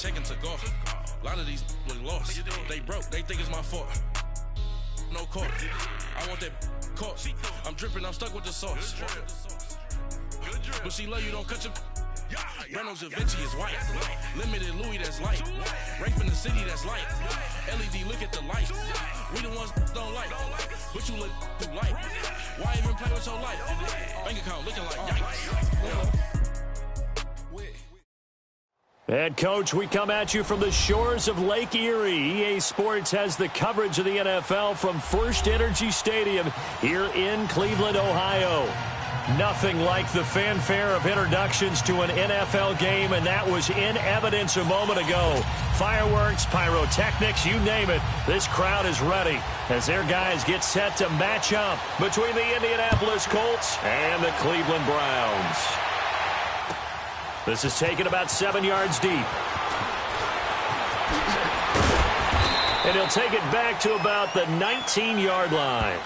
checking to golf. A lot of these look lost. They broke, they think it's my fault. No court. I want that court. I'm dripping, I'm stuck with the sauce. But she love you, don't cut your. Reynolds Da Vinci is white. Limited Louis, that's light. Rape in the city, that's light. LED, look at the lights. We the ones don't like. But you look through light. Why even play with your life? Bank account looking like yikes. Head coach, we come at you from the shores of Lake Erie. EA Sports has the coverage of the NFL from First Energy Stadium here in Cleveland, Ohio. Nothing like the fanfare of introductions to an NFL game, and that was in evidence a moment ago. Fireworks, pyrotechnics, you name it. This crowd is ready as their guys get set to match up between the Indianapolis Colts and the Cleveland Browns. This is taken about 7 yards deep. And he'll take it back to about the 19-yard line.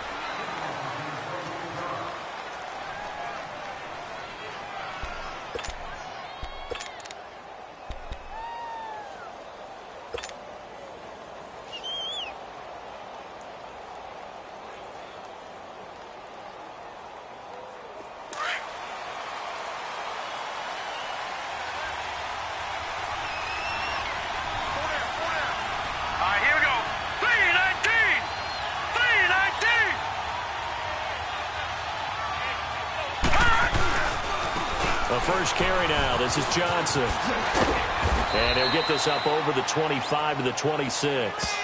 First carry now. This is Johnson. And he'll get this up over the 25 to the 26.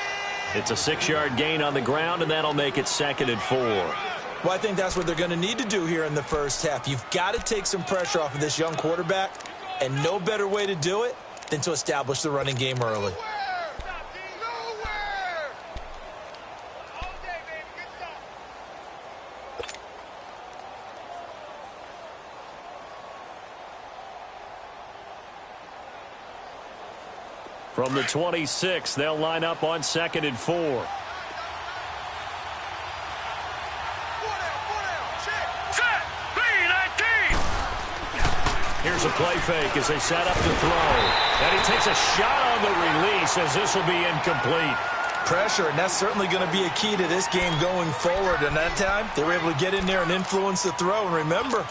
It's a 6-yard gain on the ground, and that'll make it 2nd and 4. Well, I think that's what they're going to need to do here in the first half. You've got to take some pressure off of this young quarterback, and no better way to do it than to establish the running game early. From the 26, they'll line up on 2nd and 4. Here's a play fake as they set up to throw. And he takes a shot on the release as this will be incomplete. Pressure, and that's certainly going to be a key to this game going forward. And that time, they were able to get in there and influence the throw. And remember,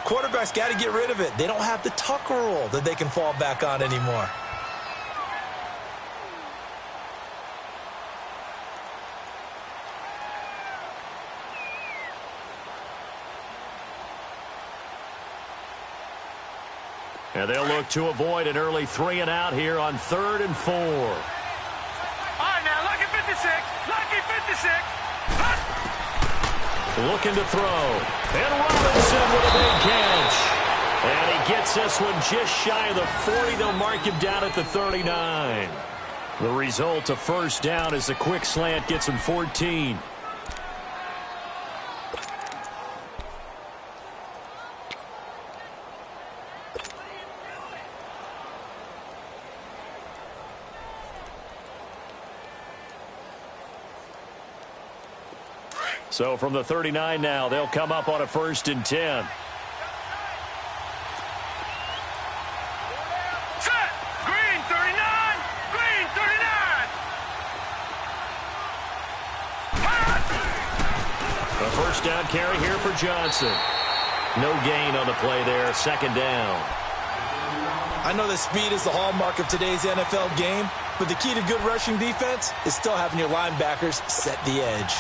quarterbacks got to get rid of it. They don't have the Tucker rule that they can fall back on anymore. And they'll look to avoid an early 3-and-out here on 3rd and 4. All right, now, lucky 56. Lucky 56. Looking to throw. And Robinson with a big catch. And he gets this one just shy of the 40. They'll mark him down at the 39. The result, a first down as the quick slant gets him 14. So from the 39 now, they'll come up on a 1st and 10. Set! Green 39! Green 39! A first down carry here for Johnson. No gain on the play there, 2nd down. I know that speed is the hallmark of today's NFL game, but the key to good rushing defense is still having your linebackers set the edge.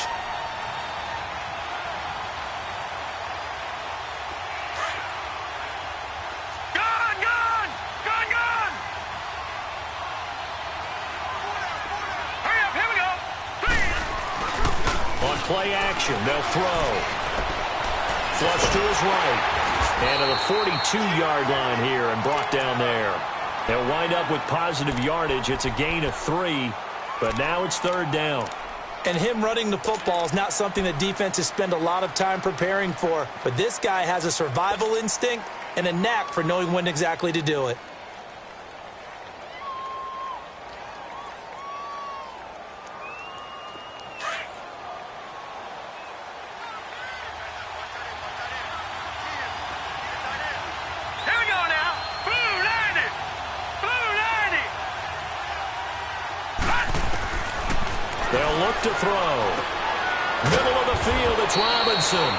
Play action. They'll throw. Flush to his right. And to the 42-yard line here and brought down there. They'll wind up with positive yardage. It's a gain of 3, but now it's 3rd down. And him running the football is not something that defenses spend a lot of time preparing for. But this guy has a survival instinct and a knack for knowing when exactly to do it. They'll look to throw. Middle of the field, it's Robinson.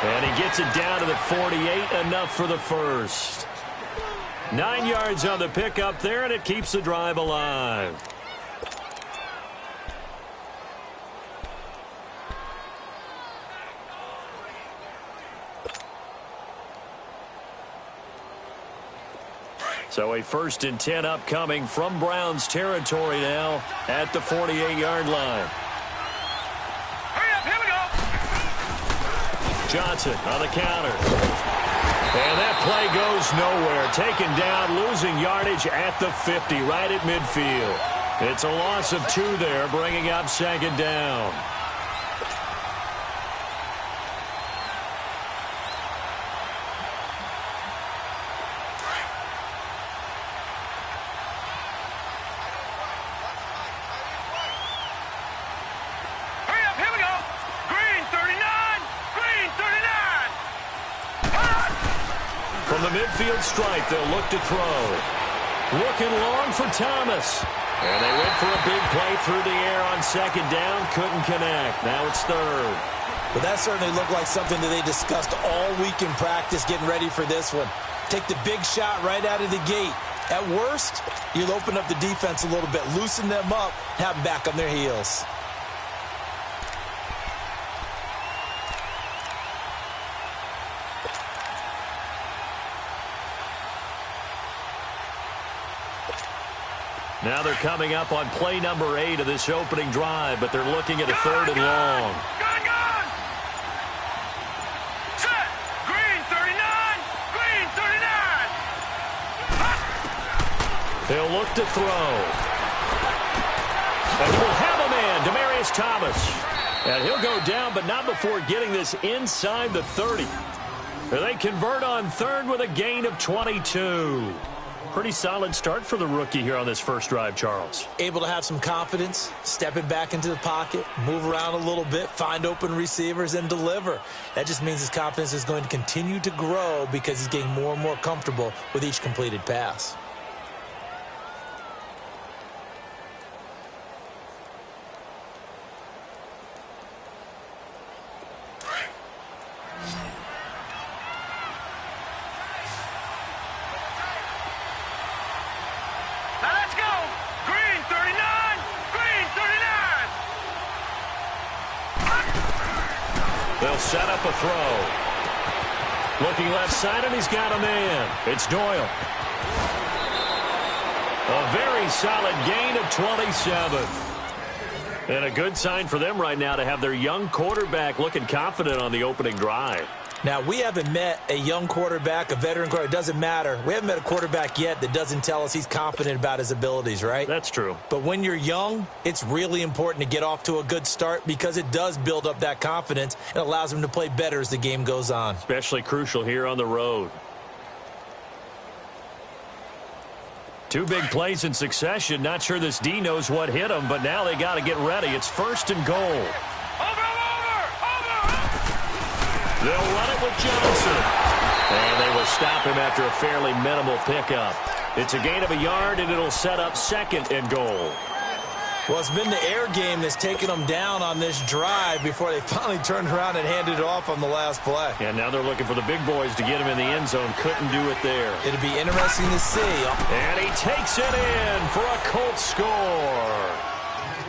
And he gets it down to the 48, enough for the first. 9 yards on the pickup there, and it keeps the drive alive. So a 1st and 10 upcoming from Browns territory now at the 48-yard line. Hurry up, here we go. Johnson on the counter. And that play goes nowhere. Taken down, losing yardage at the 50, right at midfield. It's a loss of 2 there, bringing up 2nd down. Midfield stripe, they'll look to throw. Looking long for Thomas. And they went for a big play through the air on 2nd down. Couldn't connect. Now it's 3rd. But that certainly looked like something that they discussed all week in practice, getting ready for this one. Take the big shot right out of the gate. At worst, you'll open up the defense a little bit, loosen them up, have them back on their heels. Now they're coming up on play number 8 of this opening drive, but they're looking at a 3rd and long. Gun! Set! Green 39! Green 39! They'll look to throw. And we'll have a man, Demaryius Thomas. And he'll go down, but not before getting this inside the 30. They convert on 3rd with a gain of 22. Pretty solid start for the rookie here on this first drive, Charles. Able to have some confidence, stepping back into the pocket, move around a little bit, find open receivers, and deliver. That just means his confidence is going to continue to grow because he's getting more and more comfortable with each completed pass. They'll set up a throw. Looking left side, and he's got a man. It's Doyle. A very solid gain of 27. And a good sign for them right now to have their young quarterback looking confident on the opening drive. Now, we haven't met a young quarterback, a veteran quarterback. It doesn't matter. We haven't met a quarterback yet that doesn't tell us he's confident about his abilities, right? That's true. But when you're young, it's really important to get off to a good start because it does build up that confidence and allows him to play better as the game goes on. Especially crucial here on the road. 2 big plays in succession. Not sure this D knows what hit him, but now they got to get ready. It's 1st and goal. They'll run it with Johnson. And they will stop him after a fairly minimal pickup. It's a gain of a yard, and it'll set up 2nd and goal. Well, it's been the air game that's taken them down on this drive before they finally turned around and handed it off on the last play. And now they're looking for the big boys to get him in the end zone. Couldn't do it there. It'll be interesting to see. And he takes it in for a Colts score.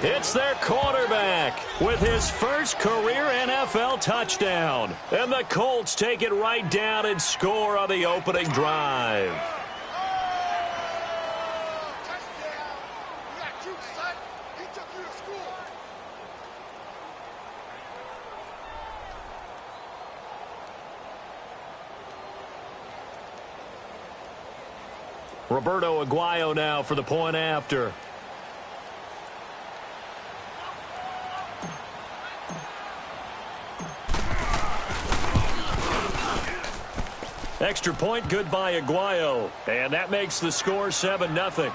It's their quarterback with his first career NFL touchdown. And the Colts take it right down and score on the opening drive. Roberto Aguayo now for the point after. Extra point, good by Aguayo. And that makes the score 7-0.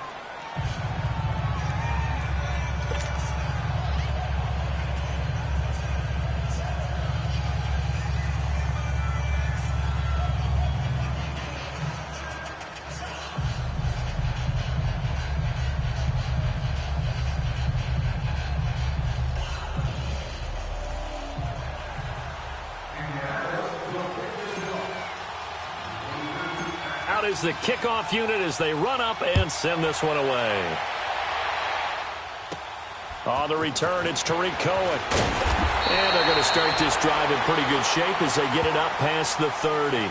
is the kickoff unit as they run up and send this one away. On the return, it's Tariq Cohen. And they're going to start this drive in pretty good shape as they get it up past the 30.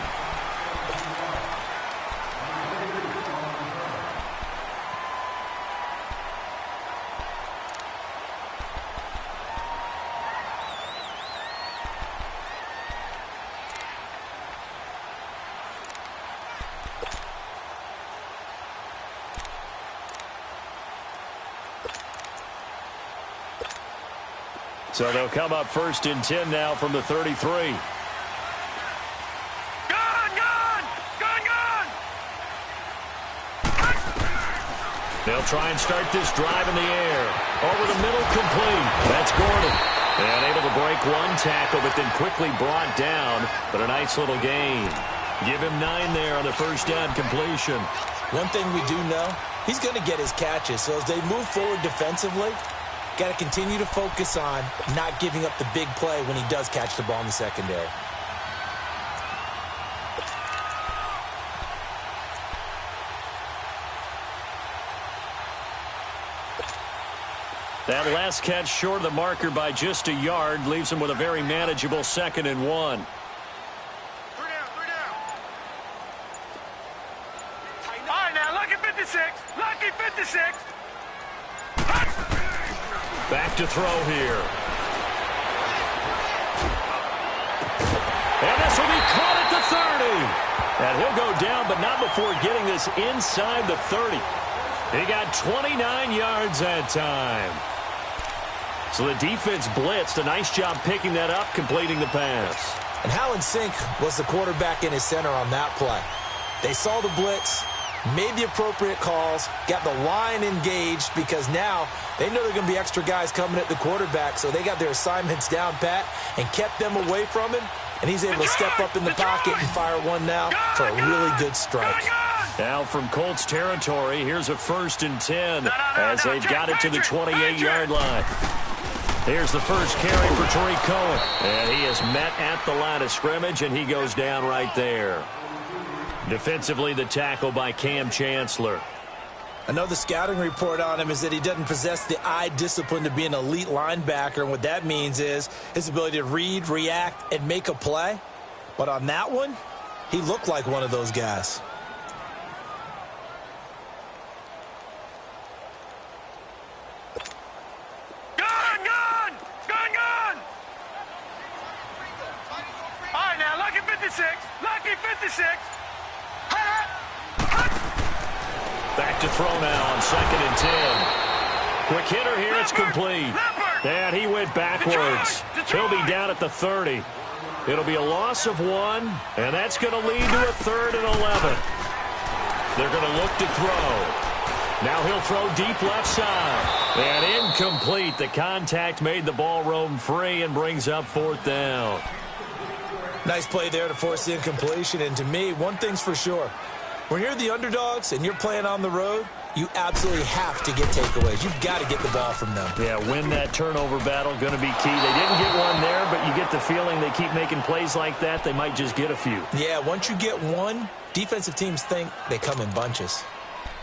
So they'll come up 1st and 10 now from the 33. Gun! They'll try and start this drive in the air. Over the middle, complete. That's Gordon. And able to break one tackle, but then quickly brought down. But a nice little gain. Give him 9 there on the first down completion. One thing we do know, he's going to get his catches. So as they move forward defensively, got to continue to focus on not giving up the big play when he does catch the ball in the secondary. That last catch short of the marker by just a yard leaves him with a very manageable 2nd and 1. 3 down. All right, now, lucky 56. Lucky 56. Back to throw here. And this will be caught at the 30. And he'll go down, but not before getting this inside the 30. He got 29 yards that time. So the defense blitzed. A nice job picking that up, completing the pass. And how in sync was the quarterback in his center on that play? They saw the blitz, made the appropriate calls, got the line engaged because now they know there are going to be extra guys coming at the quarterback, so they got their assignments down pat and kept them away from him, and he's able to step up in the pocket and fire one now for a really good strike. Now from Colts territory, here's a 1st and 10 as they've got it to the 28-yard line. Here's the first carry for Tariq Cohen, and he is met at the line of scrimmage, and he goes down right there. Defensively, the tackle by Cam Chancellor. Another scouting report on him is that he doesn't possess the eye discipline to be an elite linebacker, and what that means is his ability to read, react, and make a play. But on that one, he looked like one of those guys. Gun! All right, now, lucky 56. Lucky 56. Back to throw now on 2nd and 10. Quick hitter here, it's complete. And he went backwards. He'll be down at the 30. It'll be a loss of 1, and that's going to lead to a 3rd and 11. They're going to look to throw. Now he'll throw deep left side. And incomplete. The contact made the ball roam free and brings up 4th down. Nice play there to force the incompletion, and to me, one thing's for sure. When you're the underdogs and you're playing on the road, you absolutely have to get takeaways. You've got to get the ball from them. Yeah, win that turnover battle, going to be key. They didn't get one there, but you get the feeling they keep making plays like that, they might just get a few. Yeah, once you get one, defensive teams think they come in bunches.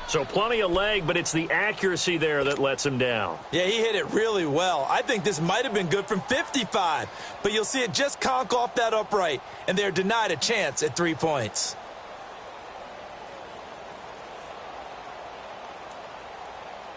So plenty of leg, but it's the accuracy there that lets him down. Yeah, he hit it really well. I think this might have been good from 55, but you'll see it just conk off that upright, and they're denied a chance at 3 points.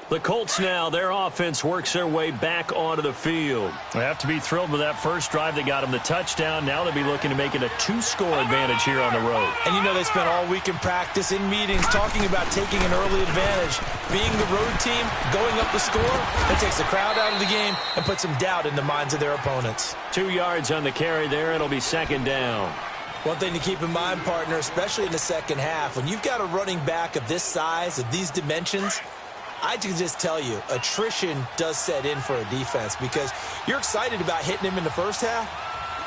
The Colts now, their offense works their way back onto the field. They have to be thrilled with that first drive. They got them the touchdown. Now they'll be looking to make it a 2-score advantage here on the road. And you know they spent all week in practice, in meetings, talking about taking an early advantage. Being the road team, going up the score, that takes the crowd out of the game and puts some doubt in the minds of their opponents. 2 yards on the carry there. It'll be 2nd down. One thing to keep in mind, partner, especially in the second half, when you've got a running back of this size, of these dimensions, I can just tell you, attrition does set in for a defense because you're excited about hitting him in the first half.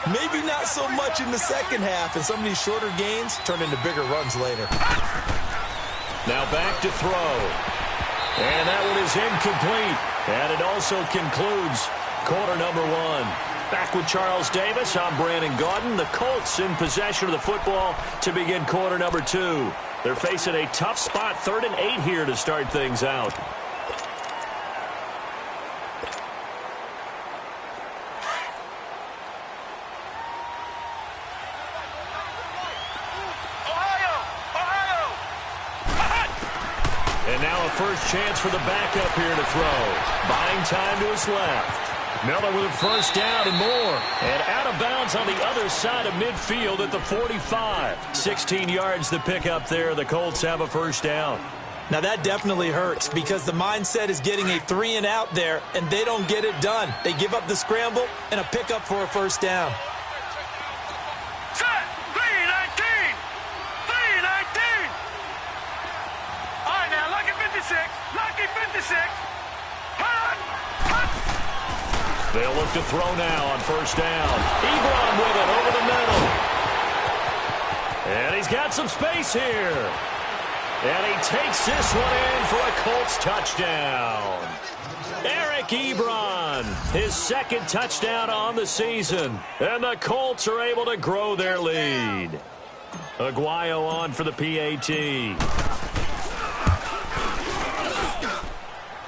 Maybe not so much in the second half, and some of these shorter gains turn into bigger runs later. Now back to throw. And that one is incomplete. And it also concludes quarter number 1. Back with Charles Davis, I'm Brandon Gaudin. The Colts in possession of the football to begin quarter number 2. They're facing a tough spot, 3rd and 8 here to start things out. And now a first chance for the backup here to throw. Buying time to his left. Miller with a first down and more. And out of bounds on the other side of midfield at the 45. 16 yards to pick up there. The Colts have a first down. Now that definitely hurts because the mindset is getting a 3 and out there, and they don't get it done. They give up the scramble and a pickup for a first down. Set. 3-19. 3-19. All right, now, lucky 56. Lucky 56. They'll look to throw now on first down. Ebron with it over the middle. And he's got some space here. And he takes this one in for a Colts touchdown. Eric Ebron, his 2nd touchdown on the season. And the Colts are able to grow their lead. Aguayo on for the PAT.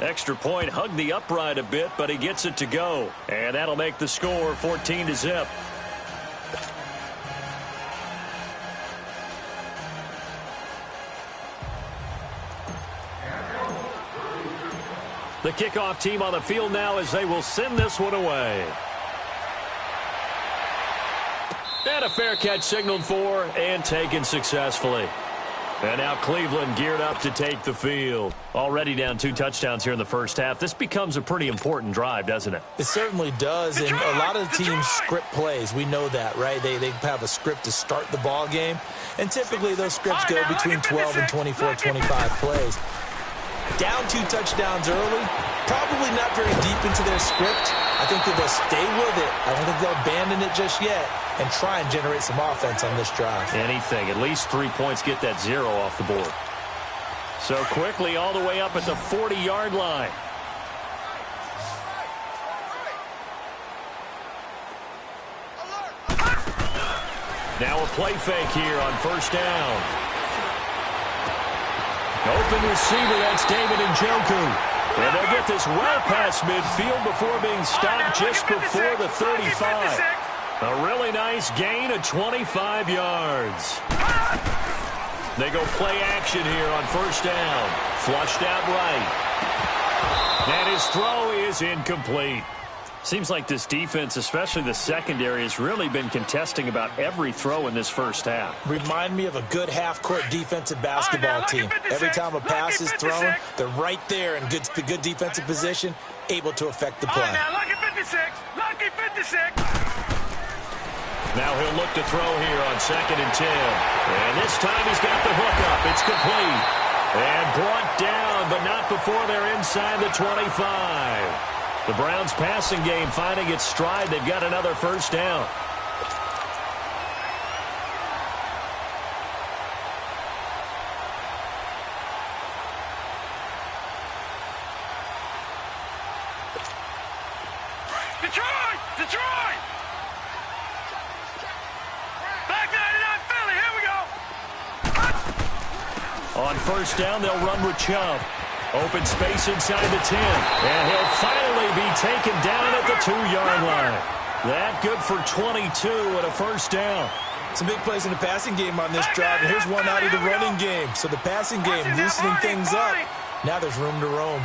Extra point, hugged the upright a bit, but he gets it to go. And that'll make the score 14-0. The kickoff team on the field now as they will send this one away. And a fair catch signaled for and taken successfully. And now Cleveland geared up to take the field. Already down 2 touchdowns here in the first half. This becomes a pretty important drive, doesn't it? It certainly does, and a lot of teams script plays. We know that, right? They have a script to start the ball game, and typically those scripts go between 12 and 24, 25 plays. Down 2 touchdowns early, probably not very deep into their script. I think that they'll stay with it. I don't think they'll abandon it just yet and try and generate some offense on this drive. Anything. At least 3 points, get that 0 off the board. So quickly all the way up at the 40-yard line. Now a play fake here on first down. Open receiver, that's David Njoku. And they'll get this well past midfield before being stopped just before the 35. A really nice gain of 25 yards. They go play action here on first down. Flushed out right. And his throw is incomplete. Seems like this defense, especially the secondary, has really been contesting about every throw in this first half. Remind me of a good half-court defensive basketball team. Every time a pass is thrown, they're right there in good defensive position, able to affect the play. Now, lucky 56. Lucky 56. Now he'll look to throw here on 2nd and 10. And this time he's got the hook up. It's complete. And brought down, but not before they're inside the 25. The Browns' passing game finding its stride. They've got another first down. Detroit! Detroit! Back 99 Philly, here we go! On first down, they'll run with Chubb. Open space inside the 10. And he'll finally be taken down at the 2-yard line. That good for 22 and a first down. Some big plays in the passing game on this drive, and here's one out of the running game. So the passing game loosening things up. Now there's room to roam.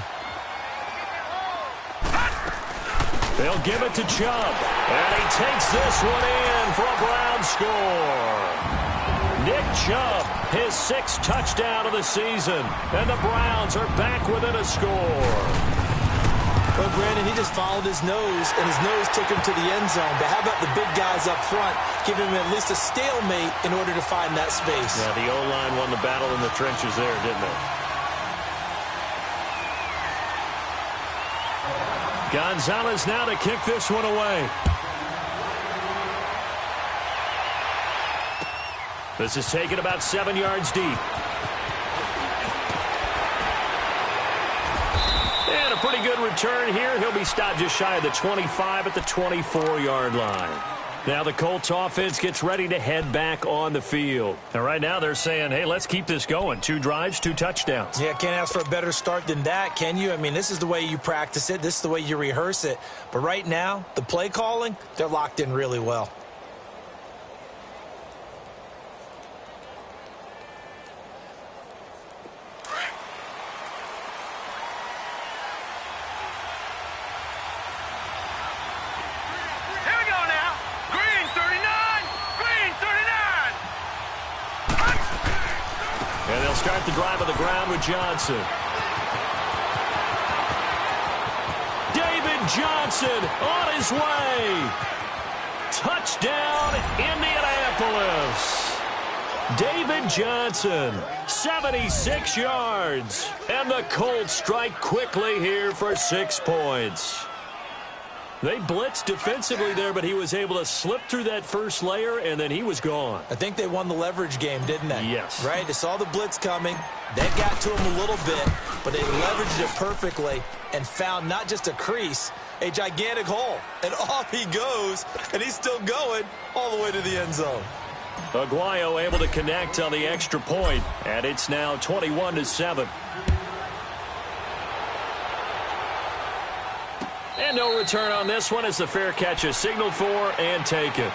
They'll give it to Chubb. And he takes this one in for a Browns score. Nick Chubb, his 6th touchdown of the season. And the Browns are back within a score. Well, Brandon, he just followed his nose, and his nose took him to the end zone. But how about the big guys up front? Give him at least a stalemate in order to find that space. Yeah, the O-line won the battle in the trenches there, didn't it? Gonzalez now to kick this one away. This is taken about 7 yards deep. And a pretty good return here. He'll be stopped just shy of the 25 at the 24-yard line. Now the Colts offense gets ready to head back on the field. And right now they're saying, hey, let's keep this going. 2 drives, 2 touchdowns. Yeah, can't ask for a better start than that, can you? I mean, this is the way you practice it. This is the way you rehearse it. But right now, the play calling, they're locked in really well. And they'll start the drive on the ground with Johnson. David Johnson on his way. Touchdown, Indianapolis. David Johnson, 76 yards. And the Colts strike quickly here for 6 points. They blitzed defensively there, but he was able to slip through that first layer, and then he was gone. I think they won the leverage game, didn't they? Yes. Right? They saw the blitz coming. That got to him a little bit, but they leveraged it perfectly and found not just a crease, a gigantic hole. And off he goes, and he's still going all the way to the end zone. Aguayo able to connect on the extra point, and it's now 21-7. And no return on this one as the fair catch is signaled for and taken.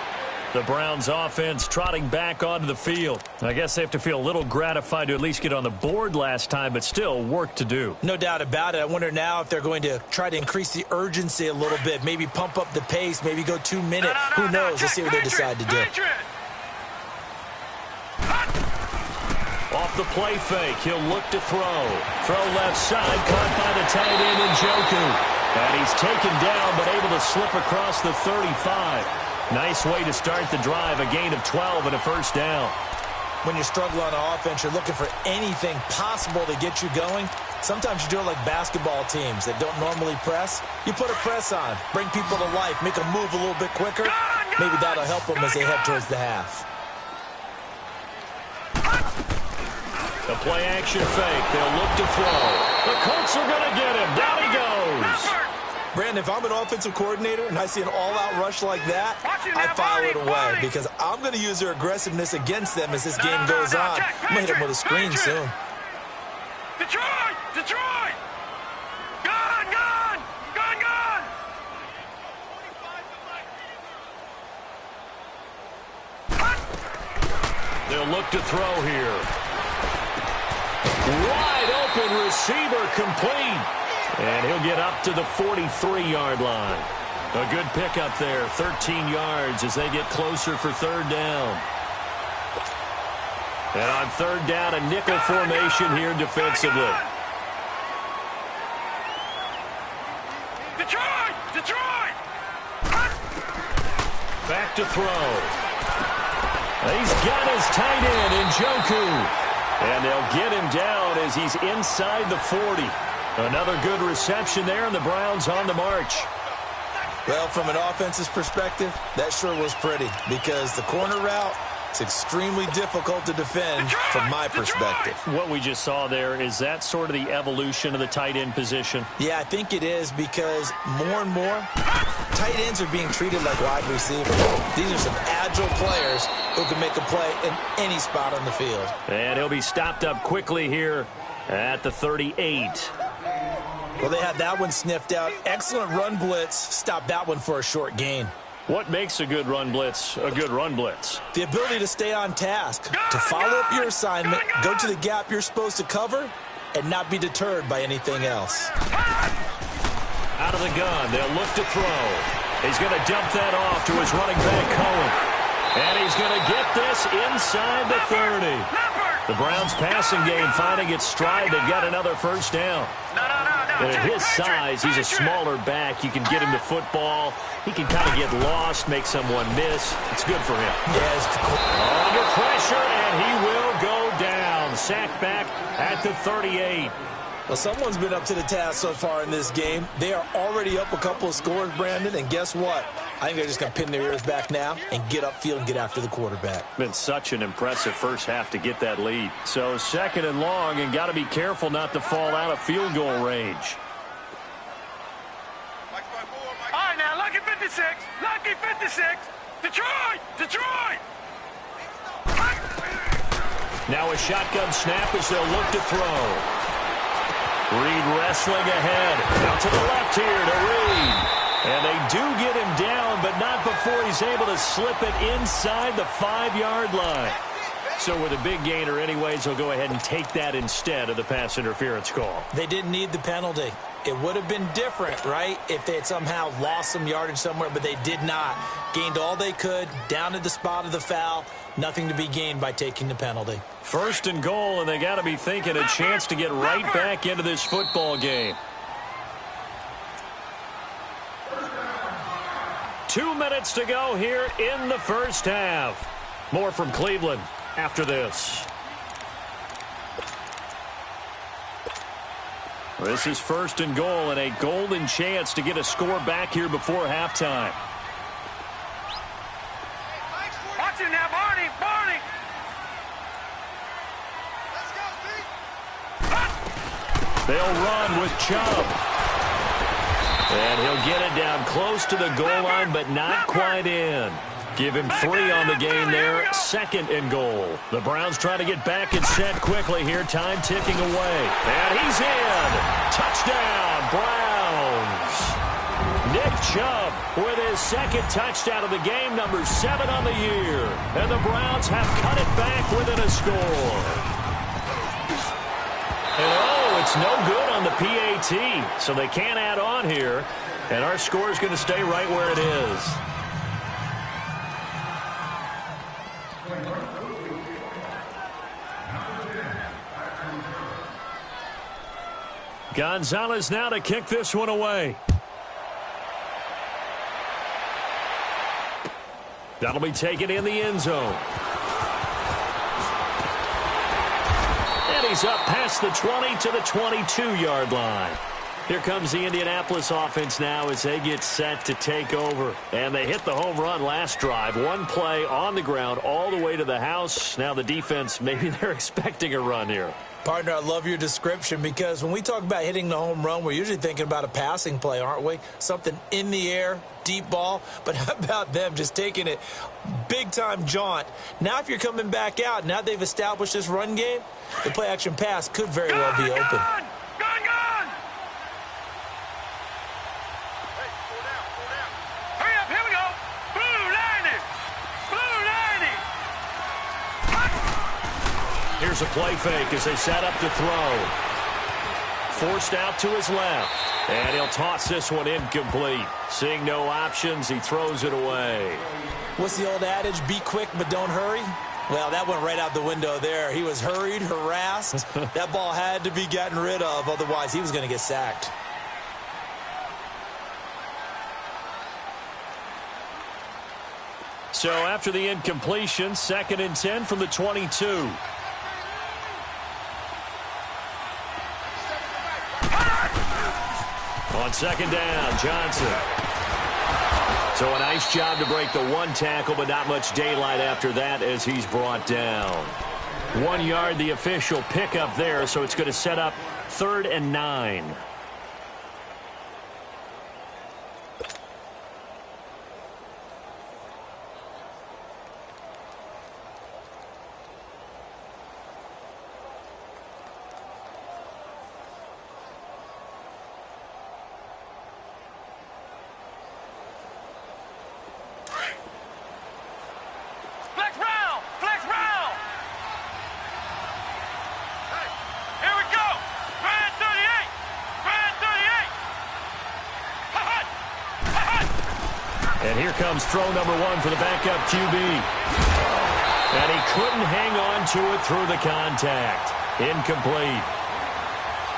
The Browns offense trotting back onto the field. I guess they have to feel a little gratified to at least get on the board last time, but still work to do. No doubt about it. I wonder now if they're going to try to increase the urgency a little bit, maybe pump up the pace, maybe go 2 minutes. Who knows? Let's see what they decide to do. Off the play fake, he'll look to throw. Throw left side, caught by the tight end Njoku. And he's taken down, but able to slip across the 35. Nice way to start the drive, a gain of 12 and a first down. When you're struggling on offense, you're looking for anything possible to get you going. Sometimes you do it like basketball teams that don't normally press. You put a press on, bring people to life, make them move a little bit quicker. Maybe that'll help them as they head towards the half. The play action fake. They'll look to throw. The Colts are going to get him. Down he goes. Brandon, if I'm an offensive coordinator and I see an all-out rush like that, I file it away because I'm going to use their aggressiveness against them as this game goes on. I'm going to hit them with a screen soon. Detroit! Detroit! Gone! Gone! Gone! Gone! They'll look to throw here. Wide open receiver complete. And he'll get up to the 43-yard line. A good pickup there, 13 yards as they get closer for third down. And on third down, a nickel formation here defensively. Detroit! Detroit! Back to throw. He's got his tight end, Njoku. And they'll get him down as he's inside the 40. Another good reception there, and the Browns on the march. Well, from an offense's perspective, that sure was pretty because the corner route is extremely difficult to defend from my perspective. What we just saw there, is that sort of the evolution of the tight end position? Yeah, I think it is because more and more, tight ends are being treated like wide receivers. These are some agile players who can make a play in any spot on the field. And he'll be stopped up quickly here at the 38. Well, they had that one sniffed out. Excellent run blitz. Stop that one for a short gain. What makes a good run blitz a good run blitz? The ability to stay on task, to follow up your assignment, go to the gap you're supposed to cover, and not be deterred by anything else. Out of the gun, they'll look to throw. He's going to dump that off to his running back, Cohen. And he's going to get this inside the 30. The Browns passing game finding its stride. They've got another first down. And at his size, he's a smaller back. You can get him the football. He can kind of get lost, make someone miss. It's good for him. Yes. Under pressure, and he will go down. Sacked back at the 38. Well, someone's been up to the task so far in this game. They are already up a couple of scores, Brandon, and guess what? I think they're just going to pin their ears back now and get upfield and get after the quarterback. Been such an impressive first half to get that lead. So second and long, and got to be careful not to fall out of field goal range. All right, now, lucky 56. Lucky 56. Detroit! Detroit! Now a shotgun snap as they'll look to throw. Reed wrestling ahead. Out to the left here to Reed. And they do get him down, but not before he's able to slip it inside the 5-yard line. So with a big gainer anyways, they'll go ahead and take that instead of the pass interference call. They didn't need the penalty. It would have been different, right, if they had somehow lost some yardage somewhere, but they did not. Gained all they could, down at the spot of the foul. Nothing to be gained by taking the penalty. First and goal, and they got to be thinking a chance to get right back into this football game. 2 minutes to go here in the first half. More from Cleveland after this. This is first and goal and a golden chance to get a score back here before halftime. Watch it now, Barney! Barney! Let's go, They'll run with Chubb. And he'll get it down close to the goal line, but not quite in. Give him 3 on the game there. Second and goal. The Browns trying to get back and set quickly here. Time ticking away. And he's in. Touchdown, Browns. Nick Chubb with his second touchdown of the game, number 7 on the year. And the Browns have cut it back within a score. And it's no good on the PAT, so they can't add on here. And our score is going to stay right where it is. Gonzalez now to kick this one away. That'll be taken in the end zone. And he's up past the 20 to the 22-yard line. Here comes the Indianapolis offense now as they get set to take over. And they hit the home run last drive. One play on the ground all the way to the house. Now the defense, maybe they're expecting a run here. Partner, I love your description because when we talk about hitting the home run, we're usually thinking about a passing play, aren't we? Something in the air, deep ball. But how about them just taking it big-time jaunt? Now if you're coming back out, now they've established this run game, the play-action pass could very well be open. Gun! Hurry up, here we go! Blue 90! Here's a play fake as they set up to throw. Forced out to his left. And he'll toss this one incomplete. Seeing no options, he throws it away. What's the old adage? Be quick, but don't hurry? Well, that went right out the window there. He was hurried, harassed. That ball had to be gotten rid of. Otherwise, he was going to get sacked. So after the incompletion, 2nd and 10 from the 22. On second down, Johnson. So a nice job to break the one tackle, but not much daylight after that as he's brought down. 1 yard, the official pickup there, so it's going to set up 3rd and 9. And here comes throw number 1 for the backup QB. And he couldn't hang on to it through the contact. Incomplete.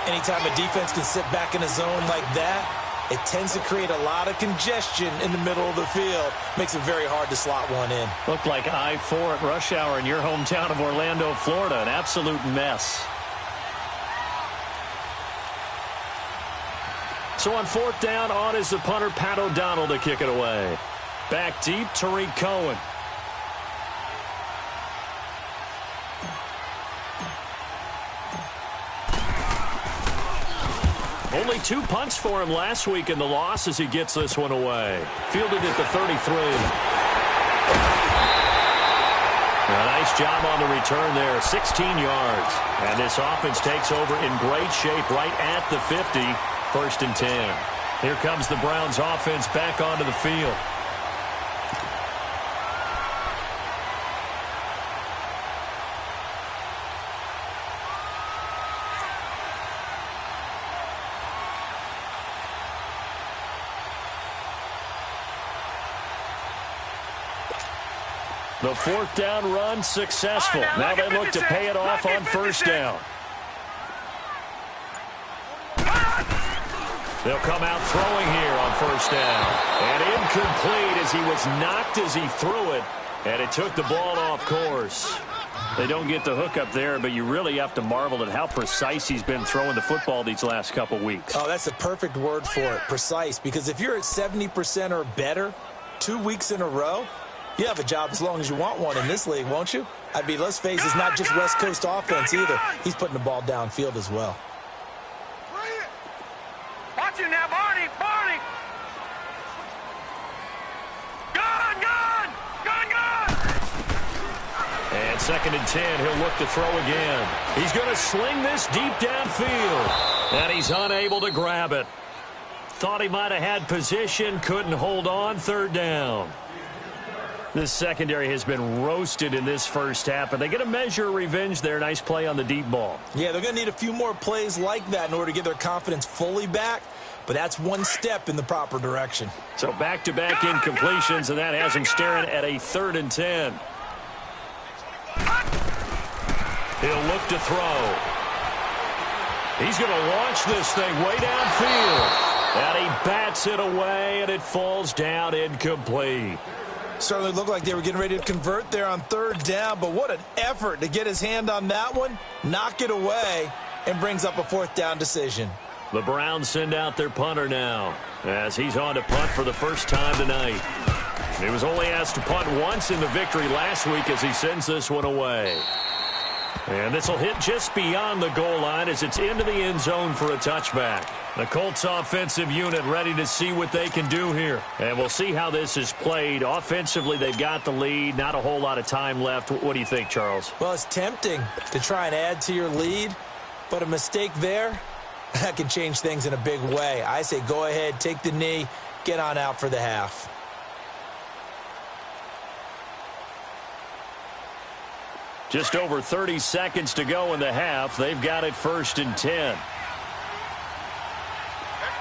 Anytime a defense can sit back in a zone like that, it tends to create a lot of congestion in the middle of the field. Makes it very hard to slot one in. Looked like I-4 at rush hour in your hometown of Orlando, Florida. An absolute mess. So on 4th down, on is the punter, Pat O'Donnell, to kick it away. Back deep, Tariq Cohen. Only 2 punts for him last week in the loss as he gets this one away. Fielded at the 33. Nice job on the return there, 16 yards. And this offense takes over in great shape right at the 50, 1st and 10. Here comes the Browns offense back onto the field. The 4th down run successful. Now they look to pay it off on 1st down. They'll come out throwing here on 1st down. And incomplete as he was knocked as he threw it. And it took the ball off course. They don't get the hook up there, but you really have to marvel at how precise he's been throwing the football these last couple weeks. Oh, that's a perfect word for it, precise. Because if you're at 70% or better 2 weeks in a row, you have a job as long as you want one in this league, won't you? I mean, let's face it, it's not just West Coast offense either. He's putting the ball downfield as well. Watch him now, Barney! Barney! Gun! Gun! Gun! Gun! And 2nd and 10, he'll look to throw again. He's going to sling this deep downfield. And he's unable to grab it. Thought he might have had position, couldn't hold on, 3rd down. This secondary has been roasted in this first half, but they get a measure of revenge there. Nice play on the deep ball. Yeah, they're going to need a few more plays like that in order to get their confidence fully back, but that's one step in the proper direction. So back-to-back incompletions, and that has him staring at a 3rd and 10. He'll look to throw. He's going to launch this thing way downfield. And he bats it away, and it falls down incomplete. Certainly looked like they were getting ready to convert there on 3rd down, but what an effort to get his hand on that one, knock it away, and brings up a 4th down decision. The Browns send out their punter now as he's on to punt for the first time tonight. He was only asked to punt once in the victory last week as he sends this one away. And this will hit just beyond the goal line as it's into the end zone for a touchback. The Colts offensive unit ready to see what they can do here. And we'll see how this is played. Offensively, they've got the lead. Not a whole lot of time left. What do you think, Charles? Well, it's tempting to try and add to your lead, but a mistake there, that can change things in a big way. I say go ahead, take the knee, get on out for the half. Just over 30 seconds to go in the half. They've got it 1st and 10. All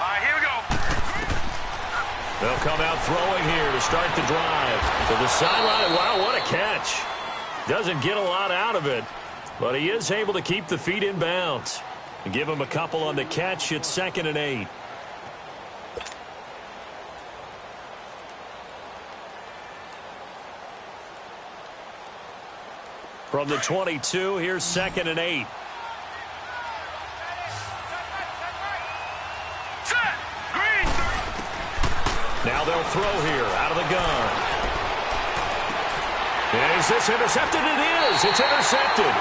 right, here we go. They'll come out throwing here to start the drive. To the sideline. Wow, what a catch. Doesn't get a lot out of it, but he is able to keep the feet in bounds. And give him a couple on the catch. It's 2nd and 8. From the 22, here's 2nd and 8. Set! Green! Now they'll throw here out of the gun. Is this intercepted? It is. It's intercepted.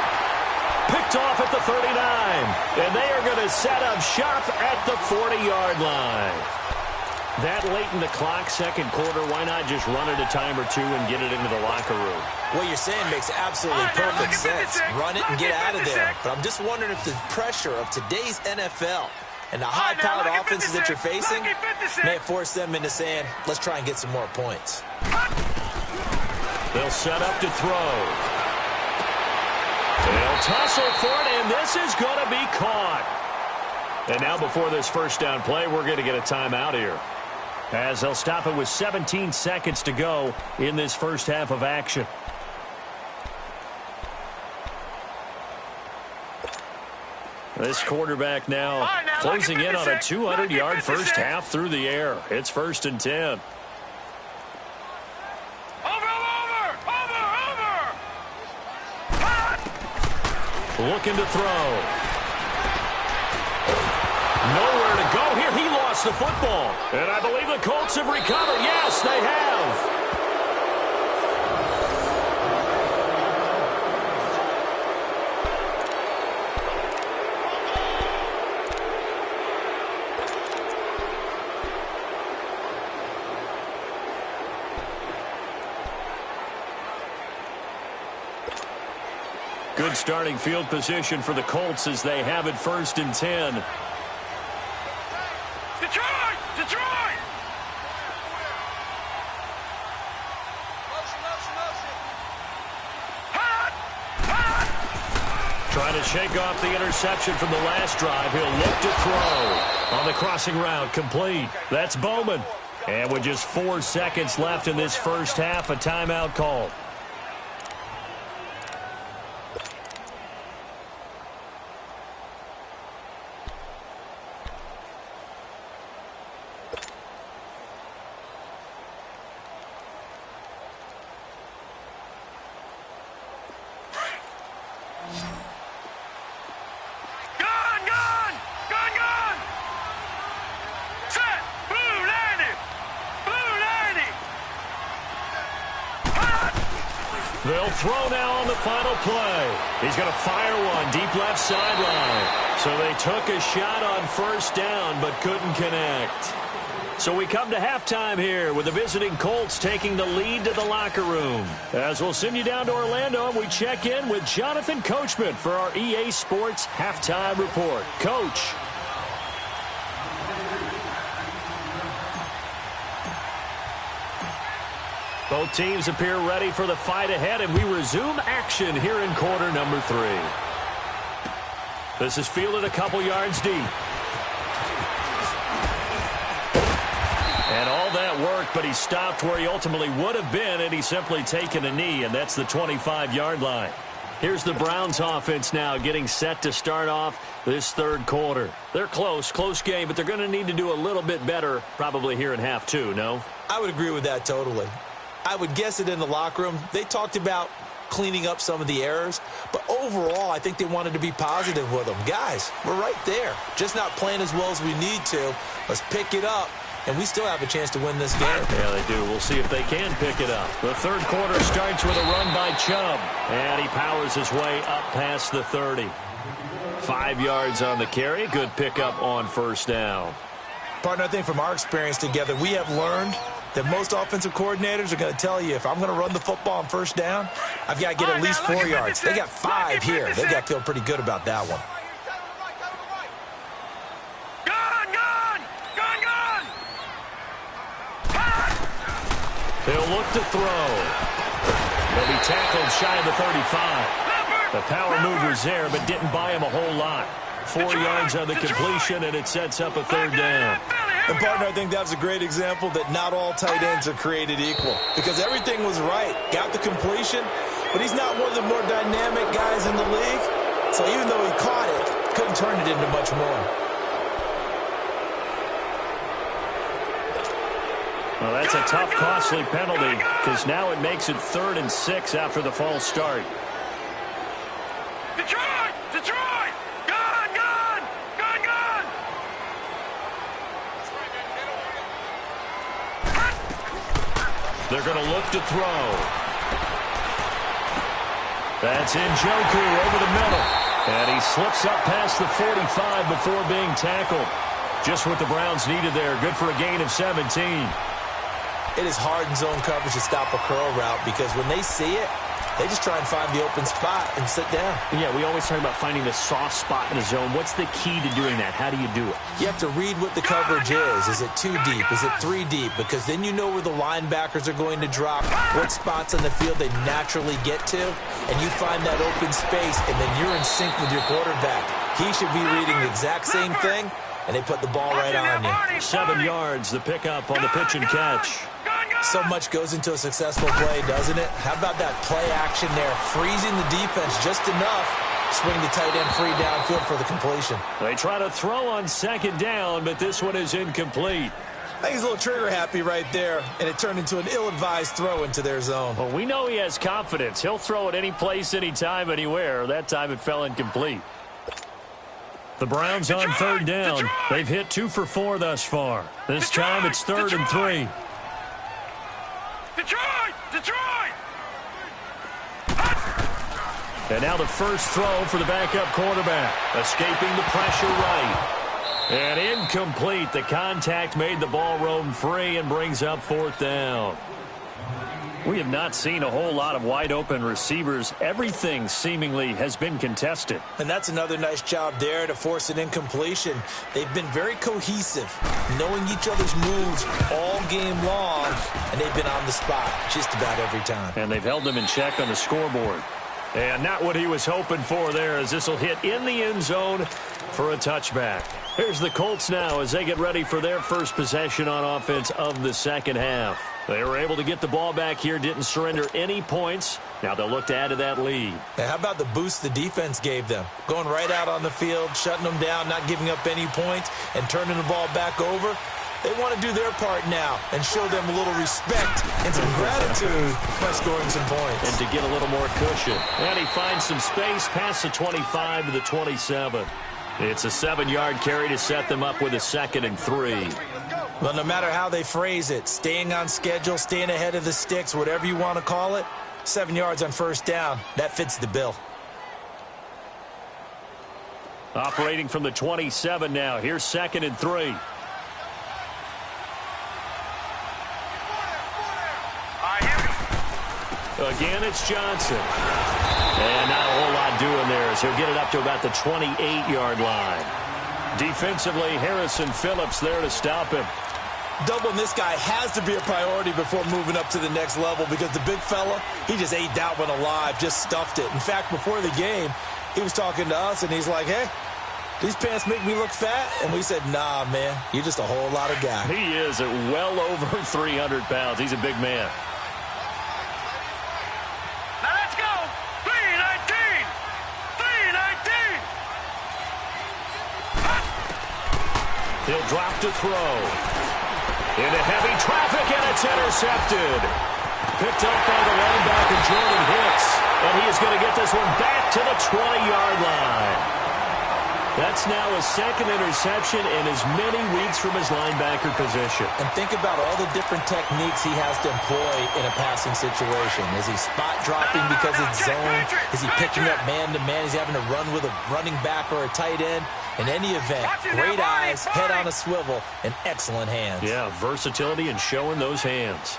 Picked off at the 39. And they are going to set up shop at the 40-yard line. That late in the clock, 2nd quarter, why not just run it a time or two and get it into the locker room? What you're saying makes absolutely perfect sense. Run it and get out of there. But I'm just wondering if the pressure of today's NFL and the high-powered offenses that you're facing may force them into saying, let's try and get some more points. They'll set up to throw. They'll tussle for it, and this is going to be caught. And now before this 1st down play, we're going to get a timeout here, as they'll stop it with 17 seconds to go in this first half of action. This quarterback now closing in on a 200-yard first half through the air. It's 1st and 10. Looking to throw. Nowhere to go here. He lost the football. And I believe the Colts have recovered. Yes, they have. Good starting field position for the Colts as they have it 1st and 10. Detroit! Detroit! Trying to shake off the interception from the last drive. He'll look to throw. On the crossing route, complete. That's Bowman. And with just 4 seconds left in this first half, a timeout call. They'll throw now on the final play. He's going to fire one deep left sideline. So they took a shot on 1st down but couldn't connect. So we come to halftime here with the visiting Colts taking the lead to the locker room. As we'll send you down to Orlando, and we check in with Jonathan Coachman for our EA Sports Halftime Report. Coach. Both teams appear ready for the fight ahead, and we resume action here in quarter number 3. This is fielded a couple yards deep. And all that work, but he stopped where he ultimately would have been, and he's simply taken a knee, and that's the 25-yard line. Here's the Browns offense now getting set to start off this 3rd quarter. They're close game, but they're going to need to do a little bit better probably here in half 2, no? I would agree with that totally. I would guess it in the locker room. They talked about cleaning up some of the errors, but overall, I think they wanted to be positive with them. Guys, we're right there. Just not playing as well as we need to. Let's pick it up, and we still have a chance to win this game. Yeah, they do. We'll see if they can pick it up. The 3rd quarter starts with a run by Chubb, and he powers his way up past the 30. 5 yards on the carry. Good pickup on 1st down. Partner, I think from our experience together, we have learned that most offensive coordinators are going to tell you, if I'm going to run the football on 1st down, I've got to get at least 4 yards. They got 5 here. They got to feel pretty good about that one. He'll look to throw. He'll be tackled shy of the 35. The power move was there, but didn't buy him a whole lot. 4 yards on the completion, and it sets up a 3rd down. And, partner, I think that was a great example that not all tight ends are created equal, because everything was right. Got the completion, but he's not one of the more dynamic guys in the league. So even though he caught it, couldn't turn it into much more. Well, that's a tough, costly penalty, because now it makes it 3rd and 6 after the false start. Detroit! Detroit! Gun! Gun! Gun! Gun! They're going to look to throw. That's Njoku over the middle. And he slips up past the 45 before being tackled. Just what the Browns needed there. Good for a gain of 17. It is hard in zone coverage to stop a curl route, because when they see it, they just try and find the open spot and sit down. Yeah, we always talk about finding the soft spot in the zone. What's the key to doing that? How do you do it? You have to read what the coverage is. Is it 2 deep? Is it 3 deep? Because then you know where the linebackers are going to drop, what spots on the field they naturally get to, and you find that open space, and then you're in sync with your quarterback. He should be reading the exact same thing, and they put the ball right on you. 7 yards, the pickup on the pitch and catch. So much goes into a successful play, doesn't it? How about that play action there? Freezing the defense just enough. Swing the tight end free downfield for the completion. They try to throw on 2nd down, but this one is incomplete. I think he's a little trigger happy right there, and it turned into an ill-advised throw into their zone. Well, we know he has confidence. He'll throw it any place, anytime, anywhere. That time it fell incomplete. The Browns on 3rd down. They've hit 2 for 4 thus far. This time it's 3rd and 3. Detroit! Detroit! And now the first throw for the backup quarterback. Escaping the pressure right. And incomplete. The contact made the ball roam free and brings up 4th down. We have not seen a whole lot of wide-open receivers. Everything seemingly has been contested. And that's another nice job there to force an incompletion. They've been very cohesive, knowing each other's moves all game long, and they've been on the spot just about every time. And they've held them in check on the scoreboard. And not what he was hoping for there, as this will hit in the end zone for a touchback. Here's the Colts now as they get ready for their first possession on offense of the second half. They were able to get the ball back here, didn't surrender any points. Now they'll look to add to that lead. Now, how about the boost the defense gave them? Going right out on the field, shutting them down, not giving up any points, and turning the ball back over. They want to do their part now and show them a little respect and some gratitude by scoring some points. And to get a little more cushion. And he finds some space past the 25 to the 27. It's a 7-yard carry to set them up with a 2nd and 3. Well, no matter how they phrase it, staying on schedule, staying ahead of the sticks, whatever you want to call it, 7 yards on first down, that fits the bill. Operating from the 27 now. Here's 2nd and 3. Again, it's Johnson. And not a whole lot doing there as he'll get it up to about the 28-yard line. Defensively, Harrison Phillips there to stop him. Doubling this guy has to be a priority before moving up to the next level because the big fella, he just ate that one alive, just stuffed it. In fact, before the game, he was talking to us, and he's like, hey, these pants make me look fat? And we said, nah, man, you're just a whole lot of guy. He is at well over 300 pounds. He's a big man. Now let's go. 319. 319. He'll drop to throw. Into heavy traffic, and it's intercepted. Picked up by the linebacker, Jordan Hicks. And he is going to get this one back to the 20-yard line. That's now a 2nd interception in as many weeks from his linebacker position. And think about all the different techniques he has to employ in a passing situation. Is he spot dropping because it's zone? Is he picking up man-to-man? Is he having to run with a running back or a tight end? In any event, great eyes, head on a swivel, and excellent hands. Yeah, versatility and showing those hands.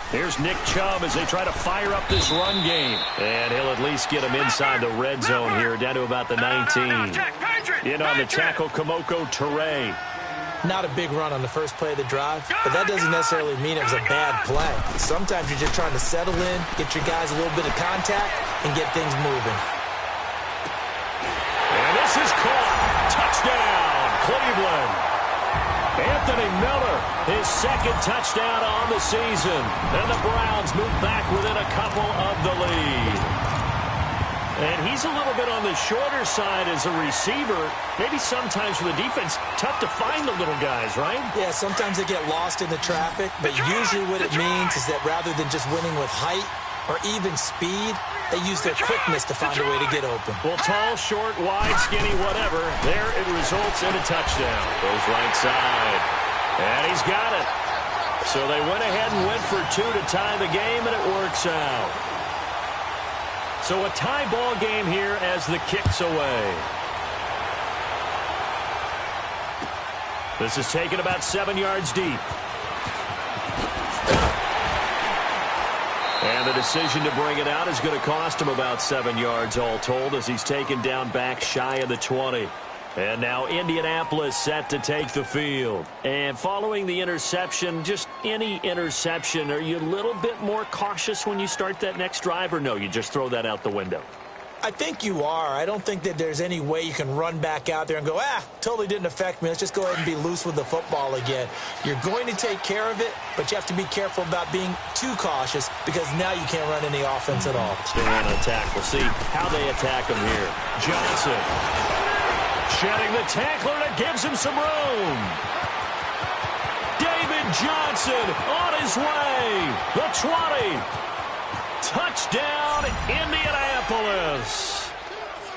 Here's Nick Chubb as they try to fire up this run game. And he'll at least get him inside the red zone here, down to about the 19. In on the tackle, Kamoko Toure. Not a big run on the first play of the drive, but that doesn't necessarily mean it was a bad play. Sometimes you're just trying to settle in, get your guys a little bit of contact, and get things moving. And this is caught. Touchdown, Cleveland. Anthony Miller, his 2nd touchdown on the season. And the Browns move back within a couple of the lead. And he's a little bit on the shorter side as a receiver. Maybe sometimes for the defense, tough to find the little guys, right? Yeah, sometimes they get lost in the traffic, but usually what it means is that rather than just winning with height or even speed, they use their quickness to find a way to get open. Well, tall, short, wide, skinny, whatever. There it results in a touchdown. Goes right side. And he's got it. So they went ahead and went for 2 to tie the game, and it works out. So a tie ball game here as the kick's away. This is taken about 7 yards deep. And the decision to bring it out is going to cost him about 7 yards all told as he's taken down back shy of the 20. And now Indianapolis set to take the field. And following the interception, just any interception, are you a little bit more cautious when you start that next drive, or no, you just throw that out the window? I think you are. I don't think that there's any way you can run back out there and go, totally didn't affect me. Let's just go ahead and be loose with the football again. You're going to take care of it, but you have to be careful about being too cautious because now you can't run any offense at all. Stay on attack. We'll see how they attack him here. Johnson shedding the tackler, and it gives him some room. David Johnson on his way. The 20. Touchdown, Indianapolis.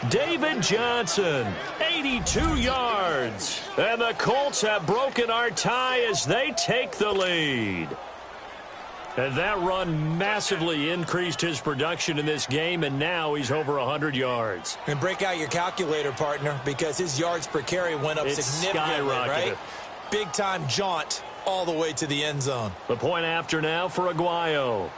David Johnson, 82 yards. And the Colts have broken our tie as they take the lead. And that run massively increased his production in this game, and now he's over 100 yards. And break out your calculator, partner, because his yards per carry went up significantly, right? Big-time jaunt all the way to the end zone. The point after now for Aguayo.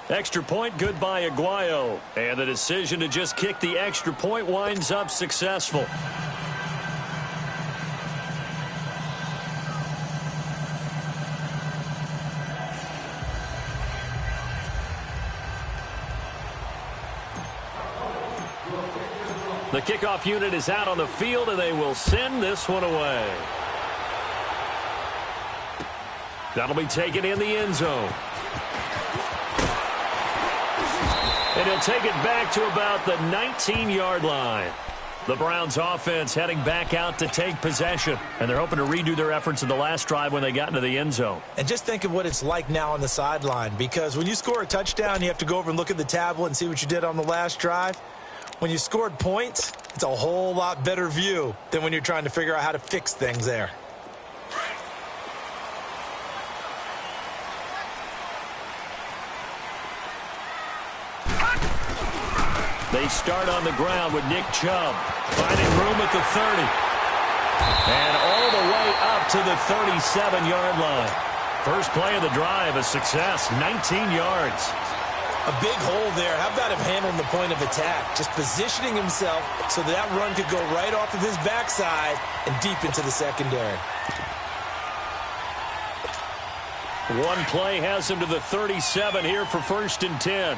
Extra point, good by Aguayo. And the decision to just kick the extra point winds up successful. The kickoff unit is out on the field, and they will send this one away. That'll be taken in the end zone. And he'll take it back to about the 19-yard line. The Browns offense heading back out to take possession. And they're hoping to redo their efforts in the last drive when they got into the end zone. And just think of what it's like now on the sideline. Because when you score a touchdown, you have to go over and look at the tablet and see what you did on the last drive. When you scored points, it's a whole lot better view than when you're trying to figure out how to fix things there. They start on the ground with Nick Chubb, finding room at the 30. And all the way up to the 37-yard line. First play of the drive, a success, 19 yards. A big hole there. How about him handling the point of attack? Just positioning himself so that run could go right off of his backside and deep into the secondary. One play has him to the 37 here for 1st and 10.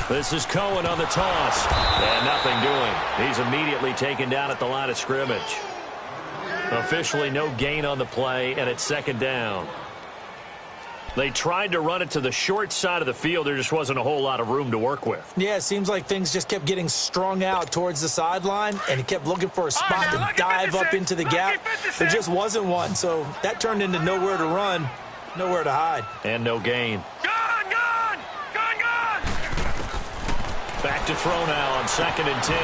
This is Cohen on the toss. And nothing doing. He's immediately taken down at the line of scrimmage. Officially no gain on the play, and it's 2nd down. They tried to run it to the short side of the field. There just wasn't a whole lot of room to work with. Yeah, it seems like things just kept getting strung out towards the sideline, and he kept looking for a spot to dive up into the gap. There just wasn't one, so that turned into nowhere to run, nowhere to hide. And no gain. Back to throw now on 2nd and 10.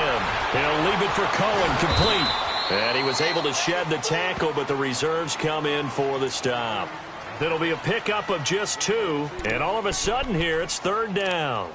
He'll leave it for Cohen, complete. And he was able to shed the tackle, but the reserves come in for the stop. It'll be a pickup of just 2, and all of a sudden here, it's 3rd down.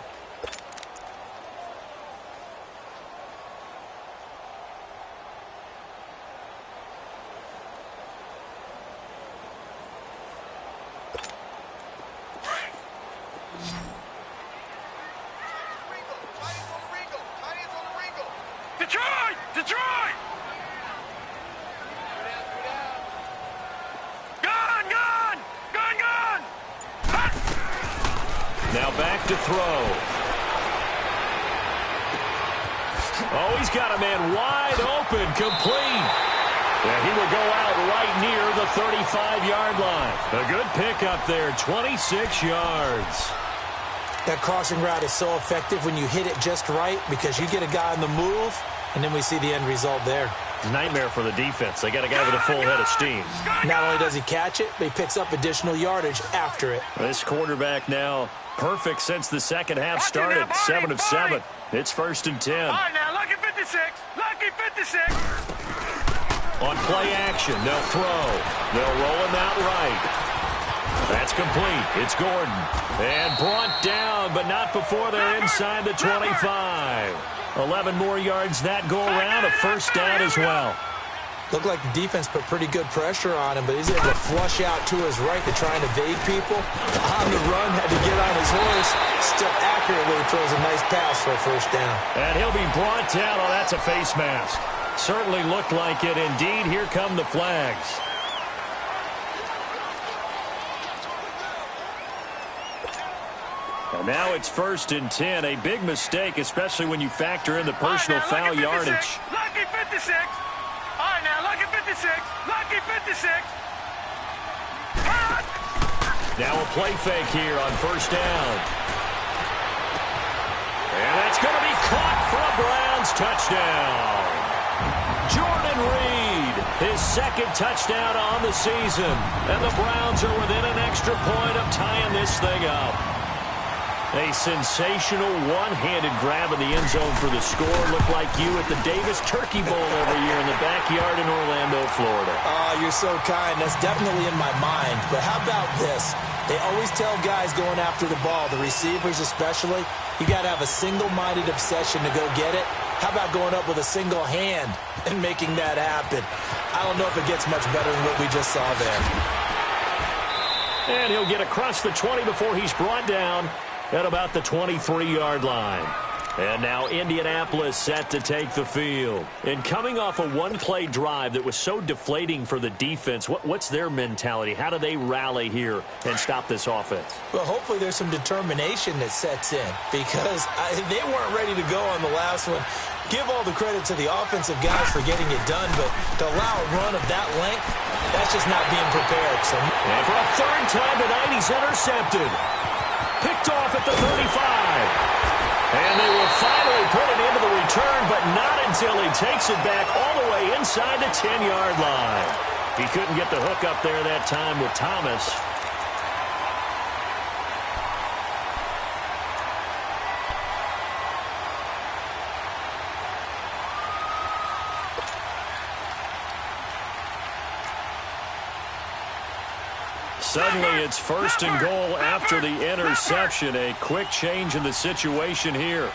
Detroit! Gun! Now back to throw. Oh, he's got a man wide open, complete. And he will go out right near the 35-yard line. A good pickup there, 26 yards. That crossing route is so effective when you hit it just right because you get a guy on the move, and then we see the end result there. It's a nightmare for the defense. They got a guy with a full head of steam. Not only does he catch it, but he picks up additional yardage after it. This quarterback now perfect since the second half started. 7 of 7. It's 1st and 10. All right, now, lucky 56. Lucky 56. On play action, they'll throw. They'll roll him out right. That's complete. It's Gordon. And brought down, but not before they're inside the 25. 11 more yards that go around, a 1st down as well. Looked like the defense put pretty good pressure on him, but he's able to flush out to his right to try and evade people. On the run, had to get on his horse. Still accurately throws a nice pass for a 1st down. And he'll be brought down. Oh, that's a face mask. Certainly looked like it. Indeed, here come the flags. And now it's 1st and 10. A big mistake, especially when you factor in the personal foul yardage. Lucky 56. All right, now, lucky 56. Lucky 56. Now a play fake here on 1st down. And that's going to be caught for a Browns touchdown. Jordan Reed, his 2nd touchdown on the season. And the Browns are within an extra point of tying this thing up. A sensational one-handed grab in the end zone for the score. Looked like you at the Davis Turkey Bowl every year in the backyard in Orlando, Florida. Oh, you're so kind. That's definitely in my mind. But how about this? They always tell guys going after the ball, the receivers especially, you got to have a single-minded obsession to go get it. How about going up with a single hand and making that happen? I don't know if it gets much better than what we just saw there. And he'll get across the 20 before he's brought down at about the 23-yard line. And now Indianapolis set to take the field. And coming off a one-play drive that was so deflating for the defense, what's their mentality? How do they rally here and stop this offense? Well, hopefully there's some determination that sets in because they weren't ready to go on the last one. Give all the credit to the offensive guys for getting it done, but to allow a run of that length, that's just not being prepared. So, and for a third time tonight, he's intercepted. Picked off at the 35. And they will finally put it into the return, but not until he takes it back all the way inside the 10-yard line. He couldn't get the hook up there that time with Thomas. Suddenly it's first and goal after the interception. A quick change in the situation here.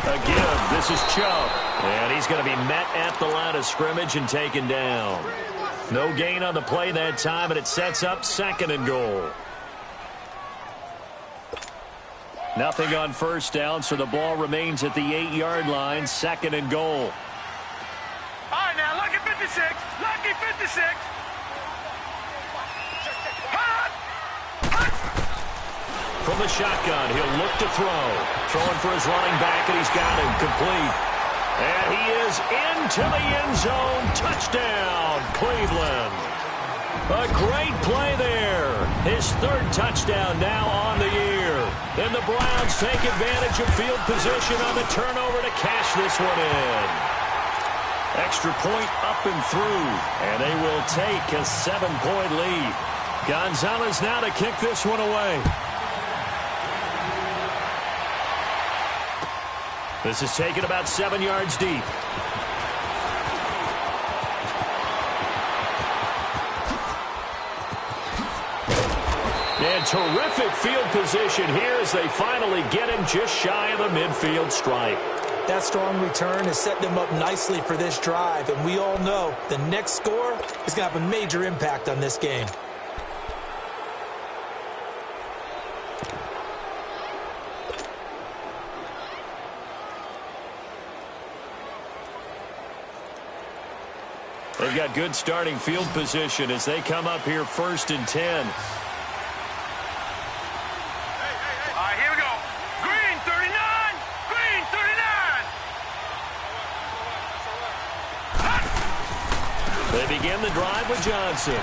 Again, this is Chubb. And he's going to be met at the line of scrimmage and taken down. No gain on the play that time, and it sets up second and goal. Nothing on first down, so the ball remains at the 8-yard line. Second and goal. All right, now, lucky 56. Lucky 56. From the shotgun, he'll look to throw. Throwing for his running back, and he's got him complete. And he is into the end zone. Touchdown, Cleveland. A great play there. His third touchdown now on the year. Then the Browns take advantage of field position on the turnover to cash this one in. Extra point up and through, and they will take a 7-point lead. Gonzalez now to kick this one away. This is taken about 7 yards deep. And terrific field position here as they finally get him just shy of the midfield stripe. That strong return has set them up nicely for this drive, and we all know the next score is going to have a major impact on this game. They've got good starting field position as they come up here first and 10. All right, here we go. Green 39. Green 39. They begin the drive with Johnson.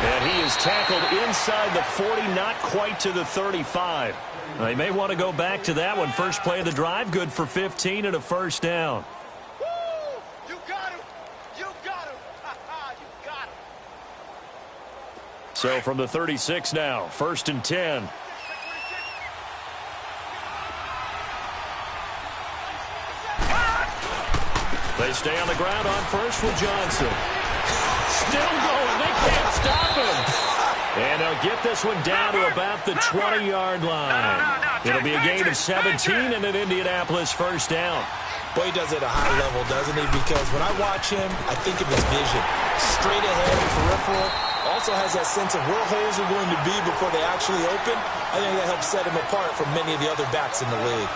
And he is tackled inside the 40, not quite to the 35. They may want to go back to that one. First play of the drive, good for 15 and a first down. So from the 36 now, first and 10. They stay on the ground on first with Johnson. Still going. They can't stop him. And they'll get this one down to about the 20-yard line. It'll be a gain of 17 and an Indianapolis first down. Boy, he does it at a high level, doesn't he? Because when I watch him, I think of his vision. Straight ahead, peripheral. Also has that sense of where holes are going to be before they actually open. I think that helps set him apart from many of the other backs in the league.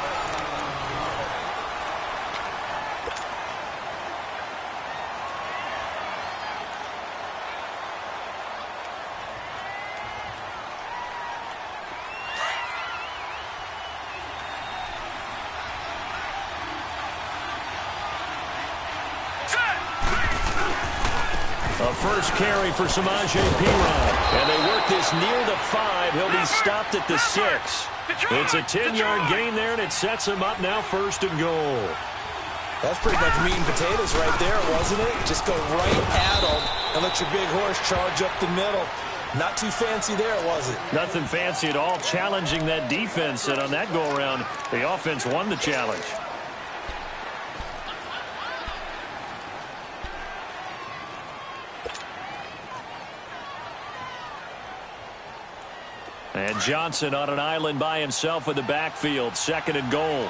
First carry for Samaje Perine. And they work this near the 5. He'll be stopped at the 6. It's a 10-yard gain there, and it sets him up now first and goal. That's pretty much meat and potatoes right there, wasn't it? Just go right at him and let your big horse charge up the middle. Not too fancy there, was it? Nothing fancy at all, challenging that defense, and on that go-around, the offense won the challenge. And Johnson on an island by himself in the backfield, 2nd and goal.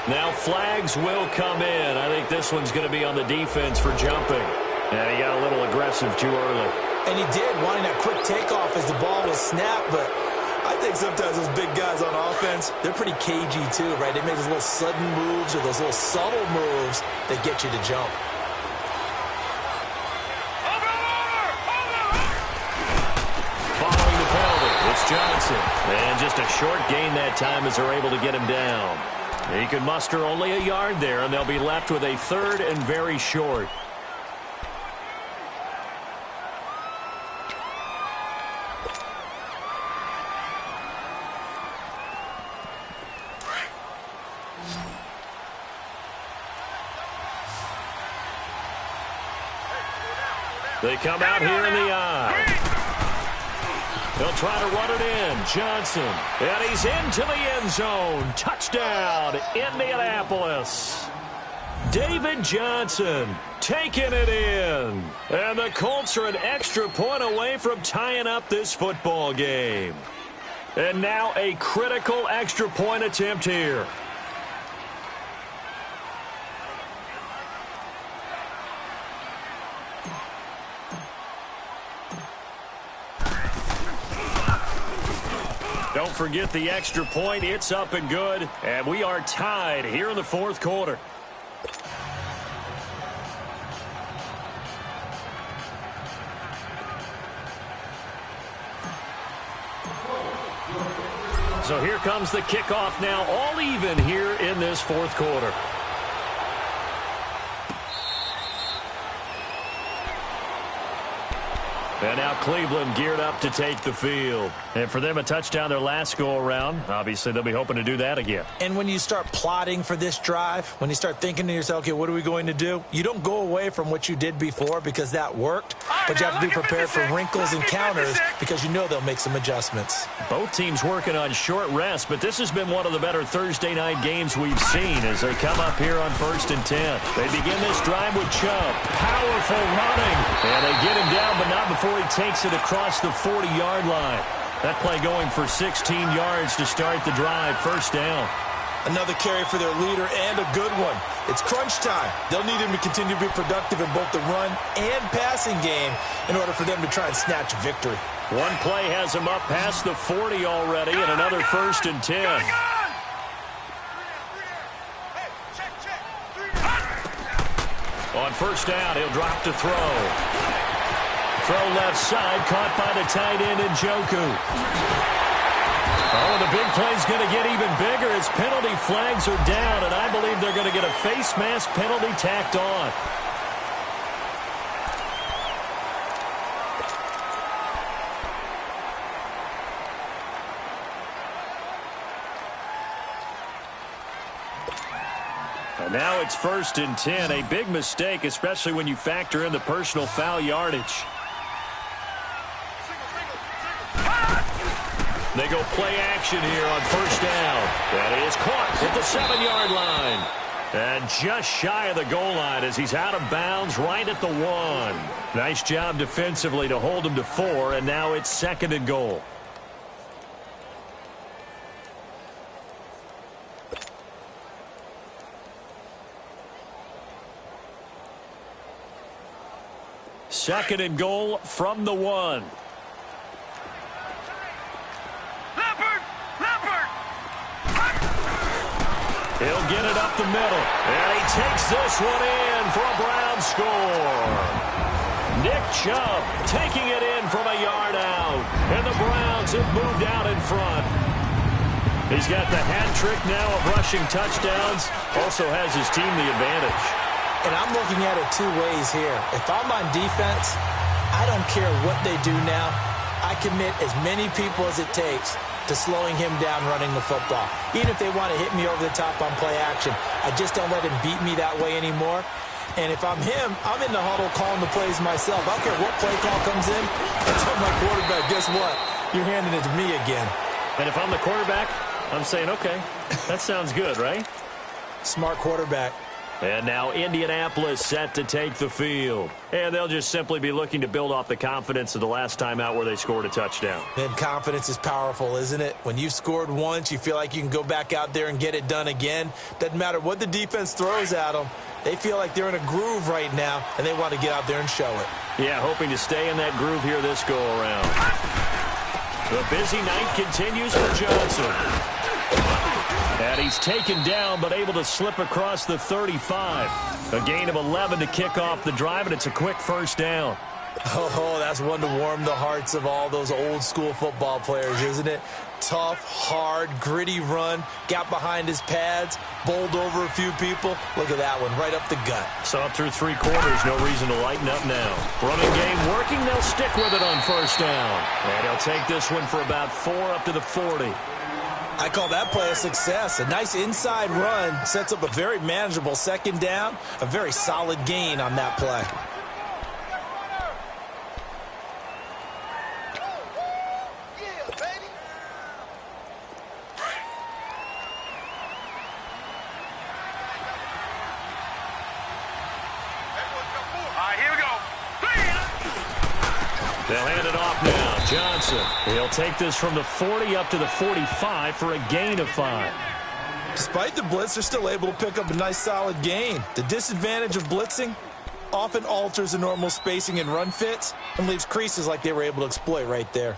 Now flags will come in. I think this one's going to be on the defense for jumping. And he got a little aggressive too early. And he did, wanting that quick takeoff as the ball was snapped. But I think sometimes those big guys on offense, they're pretty cagey too, right? They make those little sudden moves or those little subtle moves that get you to jump. Following the penalty, it's Johnson. And just a short gain that time as they're able to get him down. He can muster only a yard there, and they'll be left with a 3rd and very short. They come out here in the eye. He'll try to run it in. Johnson. And he's into the end zone. Touchdown, Indianapolis. David Johnson taking it in. And the Colts are an extra point away from tying up this football game. And now a critical extra point attempt here. Don't forget the extra point. It's up and good. And we are tied here in the 4th quarter. So here comes the kickoff now, all even here in this 4th quarter. And now Cleveland geared up to take the field. And for them, a touchdown their last go-around. Obviously, they'll be hoping to do that again. And when you start plotting for this drive, when you start thinking to yourself, okay, what are we going to do? You don't go away from what you did before because that worked. But you have to be prepared for wrinkles and counters because you know they'll make some adjustments. Both teams working on short rest, but this has been one of the better Thursday night games we've seen as they come up here on 1st and 10. They begin this drive with Chubb. Powerful running. And they get him down, but not before he takes it across the 40-yard line. That play going for 16 yards to start the drive. 1st down. Another carry for their leader and a good one. It's crunch time. They'll need him to continue to be productive in both the run and passing game in order for them to try and snatch victory. One play has him up past the 40 already, and another 1st and 10. On 1st down, he'll drop to throw. Throw left side, caught by the tight end Njoku. Oh, the big play's going to get even bigger as penalty flags are down, and I believe they're going to get a face mask penalty tacked on. And now it's 1st and 10, a big mistake, especially when you factor in the personal foul yardage. They go play action here on 1st down. That is caught at the 7-yard line. And just shy of the goal line as he's out of bounds right at the 1. Nice job defensively to hold him to 4, and now it's 2nd and goal. Second and goal from the 1. He'll get it up the middle. And he takes this one in for a Brown score. Nick Chubb taking it in from a yard out. And the Browns have moved out in front. He's got the hat trick now of rushing touchdowns. Also has his team the advantage. And I'm looking at it 2 ways here. If I'm on defense, I don't care what they do now. I commit as many people as it takes to slowing him down running the football. Even if they want to hit me over the top on play action, I just don't let him beat me that way anymore. And if I'm him, I'm in the huddle calling the plays myself. I don't care what play call comes in. I tell my quarterback, guess what? You're handing it to me again. And if I'm the quarterback, I'm saying, okay, that sounds good, right? Smart quarterback. And now Indianapolis set to take the field. And they'll just simply be looking to build off the confidence of the last time out where they scored a touchdown. And confidence is powerful, isn't it? When you've scored once, you feel like you can go back out there and get it done again. Doesn't matter what the defense throws at them. They feel like they're in a groove right now, and they want to get out there and show it. Yeah, hoping to stay in that groove here this go-around. The busy night continues for Johnson. And he's taken down, but able to slip across the 35. A gain of 11 to kick off the drive, and it's a quick first down. Oh, that's one to warm the hearts of all those old-school football players, isn't it? Tough, hard, gritty run. Got behind his pads, bowled over a few people. Look at that one, right up the gut. Saw it through 3 quarters. No reason to lighten up now. Running game working. They'll stick with it on first down. And he'll take this one for about 4 up to the 40. I call that play a success. A nice inside run sets up a very manageable second down. A very solid gain on that play. They'll hand it off now. Johnson. He'll take this from the 40 up to the 45 for a gain of 5. Despite the blitz, they're still able to pick up a nice solid gain. The disadvantage of blitzing often alters the normal spacing and run fits and leaves creases like they were able to exploit right there.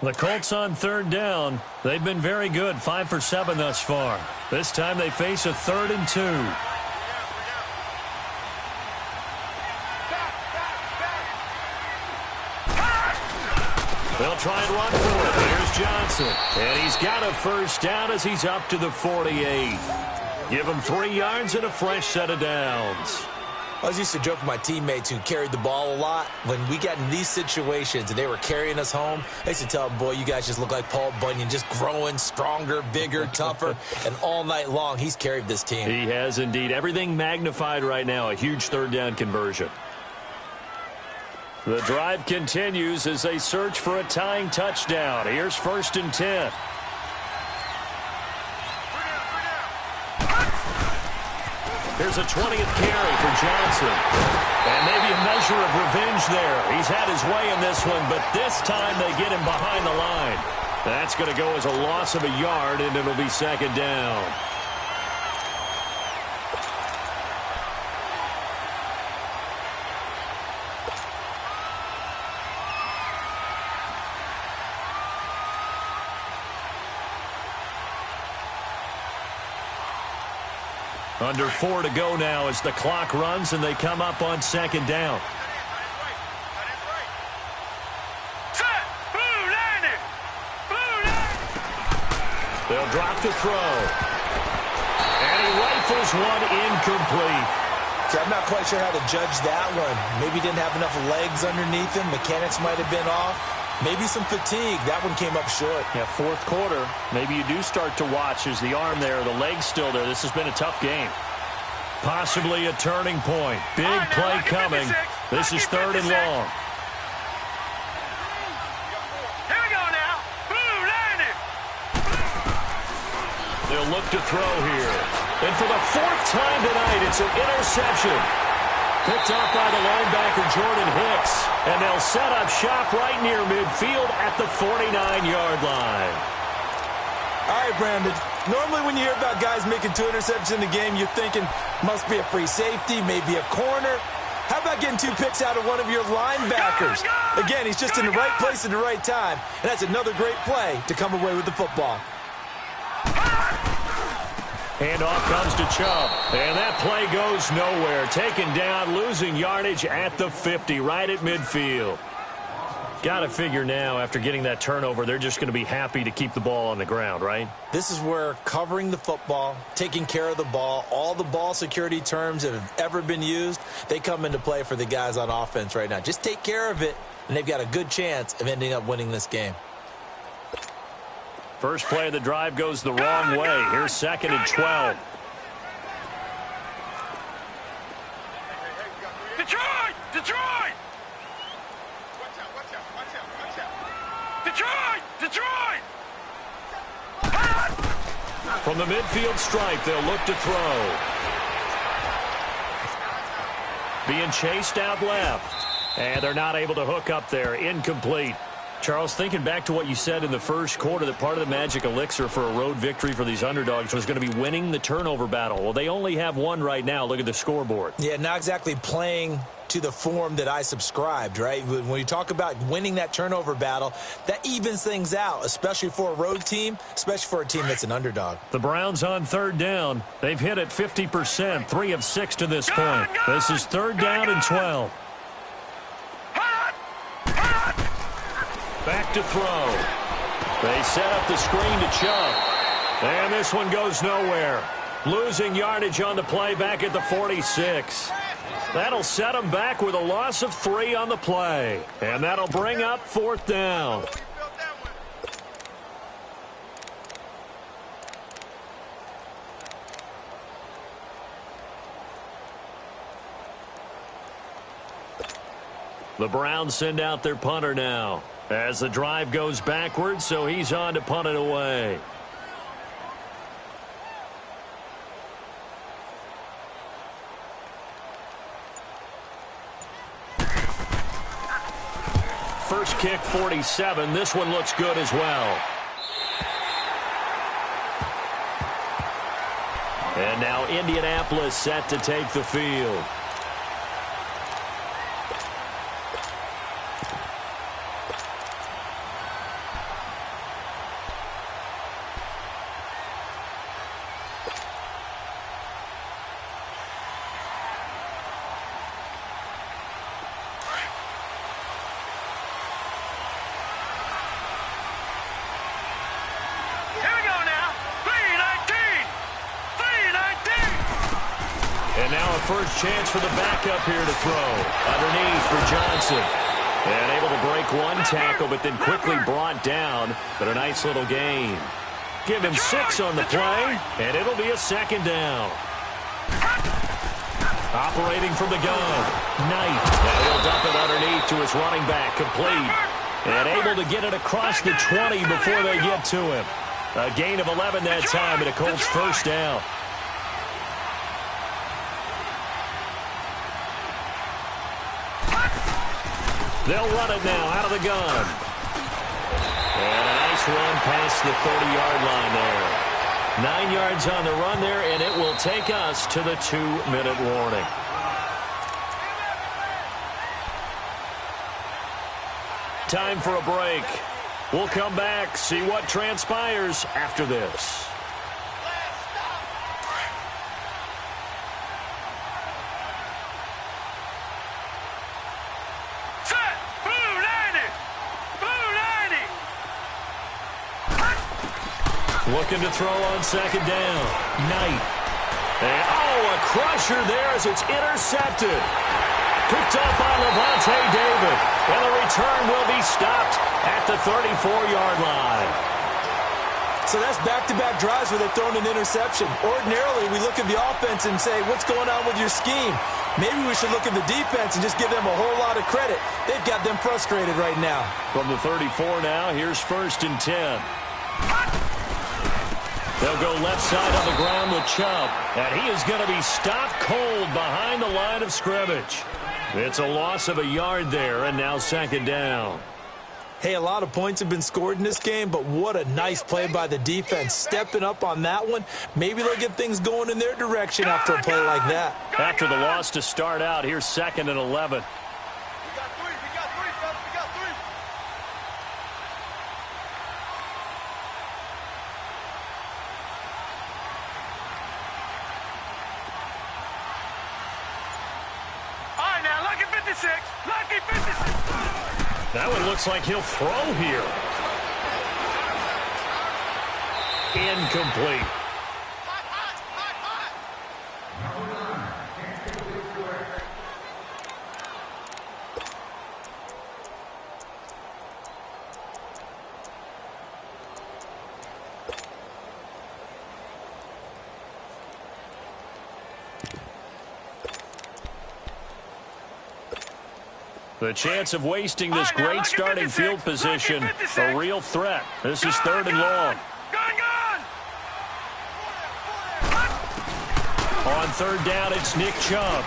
The Colts on third down. They've been very good, 5 for 7 thus far. This time they face a 3rd and 2. They'll try and run for it. Here's Johnson. And he's got a first down as he's up to the 48. Give him 3 yards and a fresh set of downs. I was used to joke with my teammates who carried the ball a lot. When we got in these situations and they were carrying us home, I used to tell them, boy, you guys just look like Paul Bunyan, just growing stronger, bigger, tougher. And all night long, he's carried this team. He has indeed. Everything magnified right now. A huge third down conversion. The drive continues as they search for a tying touchdown. Here's 1st and 10. Here's a 20th carry for Johnson. And maybe a measure of revenge there. He's had his way in this one, but this time they get him behind the line. That's going to go as a loss of a yard, and it'll be 2nd down. Under 4 to go now as the clock runs and they come up on 2nd down. They'll drop to throw. And he rifles one incomplete. See, I'm not quite sure how to judge that one. Maybe didn't have enough legs underneath him. Mechanics might have been off. Maybe some fatigue. That one came up short. Yeah, 4th quarter. Maybe you do start to watch as the arm there, the leg's still there. This has been a tough game. Possibly a turning point. Big play coming. This is 3rd and long. Here we go now. Blue landing. They'll look to throw here. And for the 4th time tonight, it's an interception. Picked up by the linebacker, Jordan Hicks. And they'll set up shop right near midfield at the 49-yard line. All right, Brandon. Normally when you hear about guys making 2 interceptions in the game, you're thinking must be a free safety, maybe a corner. How about getting 2 picks out of one of your linebackers? Again, he's just in the right place at the right time. And that's another great play to come away with the football. Handoff comes to Chubb. And that play goes nowhere. Taken down, losing yardage at the 50, right at midfield. Got to figure now, after getting that turnover, they're just going to be happy to keep the ball on the ground, right? This is where covering the football, taking care of the ball, all the ball security terms that have ever been used, they come into play for the guys on offense right now. Just take care of it, and they've got a good chance of ending up winning this game. First play of the drive goes the wrong way. Here's 2nd and 12. Detroit! Detroit! Watch out, watch out, watch out, watch out. Detroit! Detroit! From the midfield stripe, they'll look to throw. Being chased out left. And they're not able to hook up there. Incomplete. Charles, thinking back to what you said in the first quarter, that part of the magic elixir for a road victory for these underdogs was going to be winning the turnover battle. Well, they only have one right now. Look at the scoreboard. Yeah, not exactly playing to the form that I subscribed, right? When you talk about winning that turnover battle, that evens things out, especially for a road team, especially for a team that's an underdog. The Browns on 3rd down. They've hit it 50%, 3 of 6 to this point. This is 3rd down and 12. Back to throw. They set up the screen to Chubb. And this one goes nowhere. Losing yardage on the play back at the 46. That'll set them back with a loss of 3 on the play. And that'll bring up 4th down. The Browns send out their punter now. As the drive goes backwards, so he's on to punt it away. First kick, 47. This one looks good as well. And now Indianapolis set to take the field. First chance for the backup here to throw. Underneath for Johnson. And able to break one tackle, but then quickly brought down. But a nice little gain. Give him 6 on the play, and it'll be a 2nd down. Operating from the gun. Knight. And he'll dump it underneath to his running back. Complete. And able to get it across the 20 before they get to him. A gain of 11 that time, and a Colts first down. They'll run it now out of the gun. And a nice run past the 30-yard line there. 9 yards on the run there, and it will take us to the 2-minute warning. Time for a break. We'll come back, see what transpires after this. Looking to throw on 2nd down. Knight. And, a crusher there as it's intercepted. Picked up by Levante David. And the return will be stopped at the 34-yard line. So that's back-to-back drives where they've thrown an interception. Ordinarily, we look at the offense and say, what's going on with your scheme? Maybe we should look at the defense and just give them a whole lot of credit. They've got them frustrated right now. From the 34 now, here's 1st and 10. They'll go left side on the ground with Chubb. And he is going to be stopped cold behind the line of scrimmage. It's a loss of a yard there, and now 2nd down. Hey, a lot of points have been scored in this game, but what a nice play by the defense. Stepping up on that one. Maybe they'll get things going in their direction after a play like that. After the loss to start out, here's 2nd and 11. That one looks like he'll throw here. Incomplete. The chance of wasting this great starting field position, a real threat. This is 3rd and long. On 3rd down, it's Nick Chubb.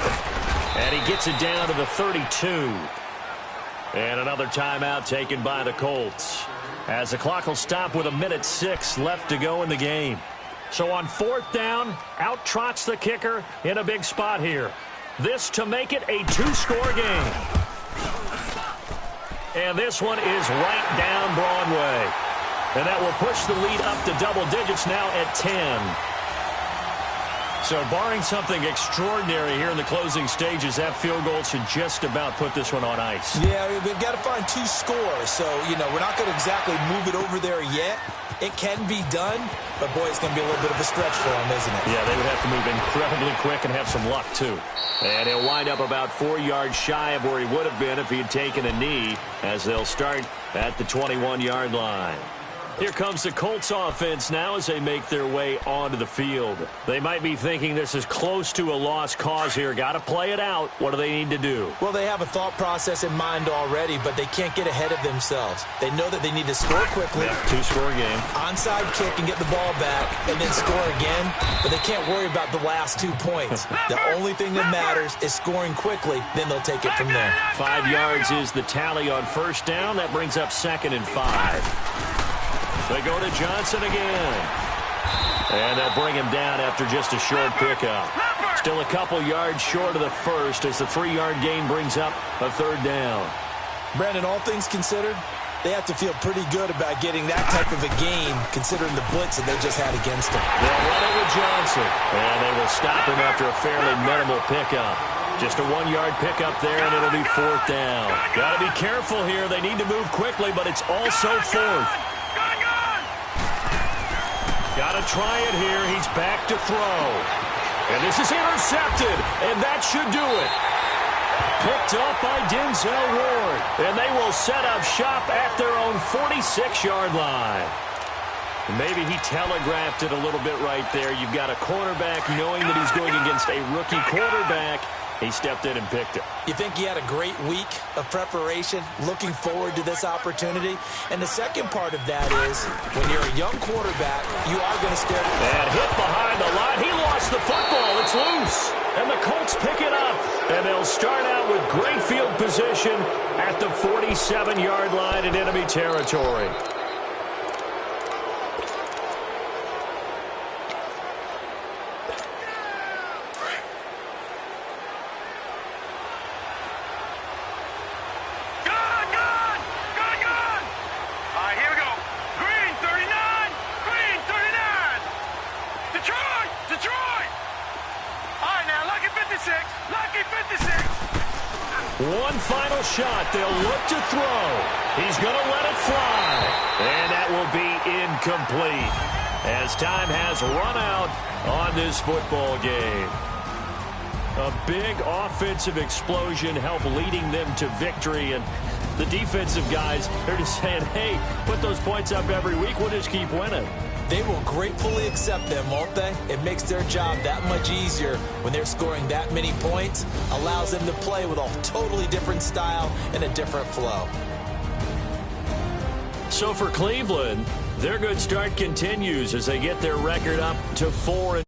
And he gets it down to the 32. And another timeout taken by the Colts, as the clock will stop with 1:06 left to go in the game. So on 4th down, out trots the kicker in a big spot here. This to make it a 2-score game. And this one is right down Broadway. And that will push the lead up to double digits now at 10. So barring something extraordinary here in the closing stages, that field goal should just about put this one on ice. Yeah, we've got to find 2 scores. So, we're not going to exactly move it over there yet. It can be done, but, boy, it's going to be a little bit of a stretch for them, isn't it? Yeah, they would have to move incredibly quick and have some luck, too. And he'll wind up about 4 yards shy of where he would have been if he had taken a knee, as they'll start at the 21-yard line. Here comes the Colts offense now as they make their way onto the field. They might be thinking this is close to a lost cause here. Got to play it out. What do they need to do? Well, they have a thought process in mind already, but they can't get ahead of themselves. They know that they need to score quickly. Yeah, 2-score game. Onside kick and get the ball back and then score again, but they can't worry about the last 2 points. The only thing that matters is scoring quickly, then they'll take it from there. 5 yards is the tally on 1st down. That brings up 2nd and 5. They go to Johnson again. And they'll bring him down after just a short pickup. Still a couple yards short of the first as the 3-yard gain brings up a 3rd down. Brandon, all things considered, they have to feel pretty good about getting that type of a game considering the blitz that they just had against them. They'll run it with Johnson. And they will stop him after a fairly minimal pickup. Just a 1-yard pickup there, and it'll be 4th down. Got to be careful here. They need to move quickly, but it's also 4th. Got to try it here. He's back to throw. And this is intercepted, and that should do it. Picked up by Denzel Ward. And they will set up shop at their own 46-yard line. Maybe he telegraphed it a little bit right there. You've got a quarterback knowing that he's going against a rookie quarterback. He stepped in and picked it. You think he had a great week of preparation, looking forward to this opportunity? And the second part of that is, when you're a young quarterback, you are going to stare. And hit behind the line. He lost the football. It's loose. And the Colts pick it up. And they'll start out with great field position at the 47-yard line in enemy territory. One final shot. They'll look to throw. He's going to let it fly. And that will be incomplete as time has run out on this football game. A big offensive explosion helped leading them to victory. And the defensive guys, they're just saying, hey, put those points up every week. We'll just keep winning. They will gratefully accept them, won't they? It makes their job that much easier when they're scoring that many points. Allows them to play with a totally different style and a different flow. So for Cleveland, their good start continues as they get their record up to 4.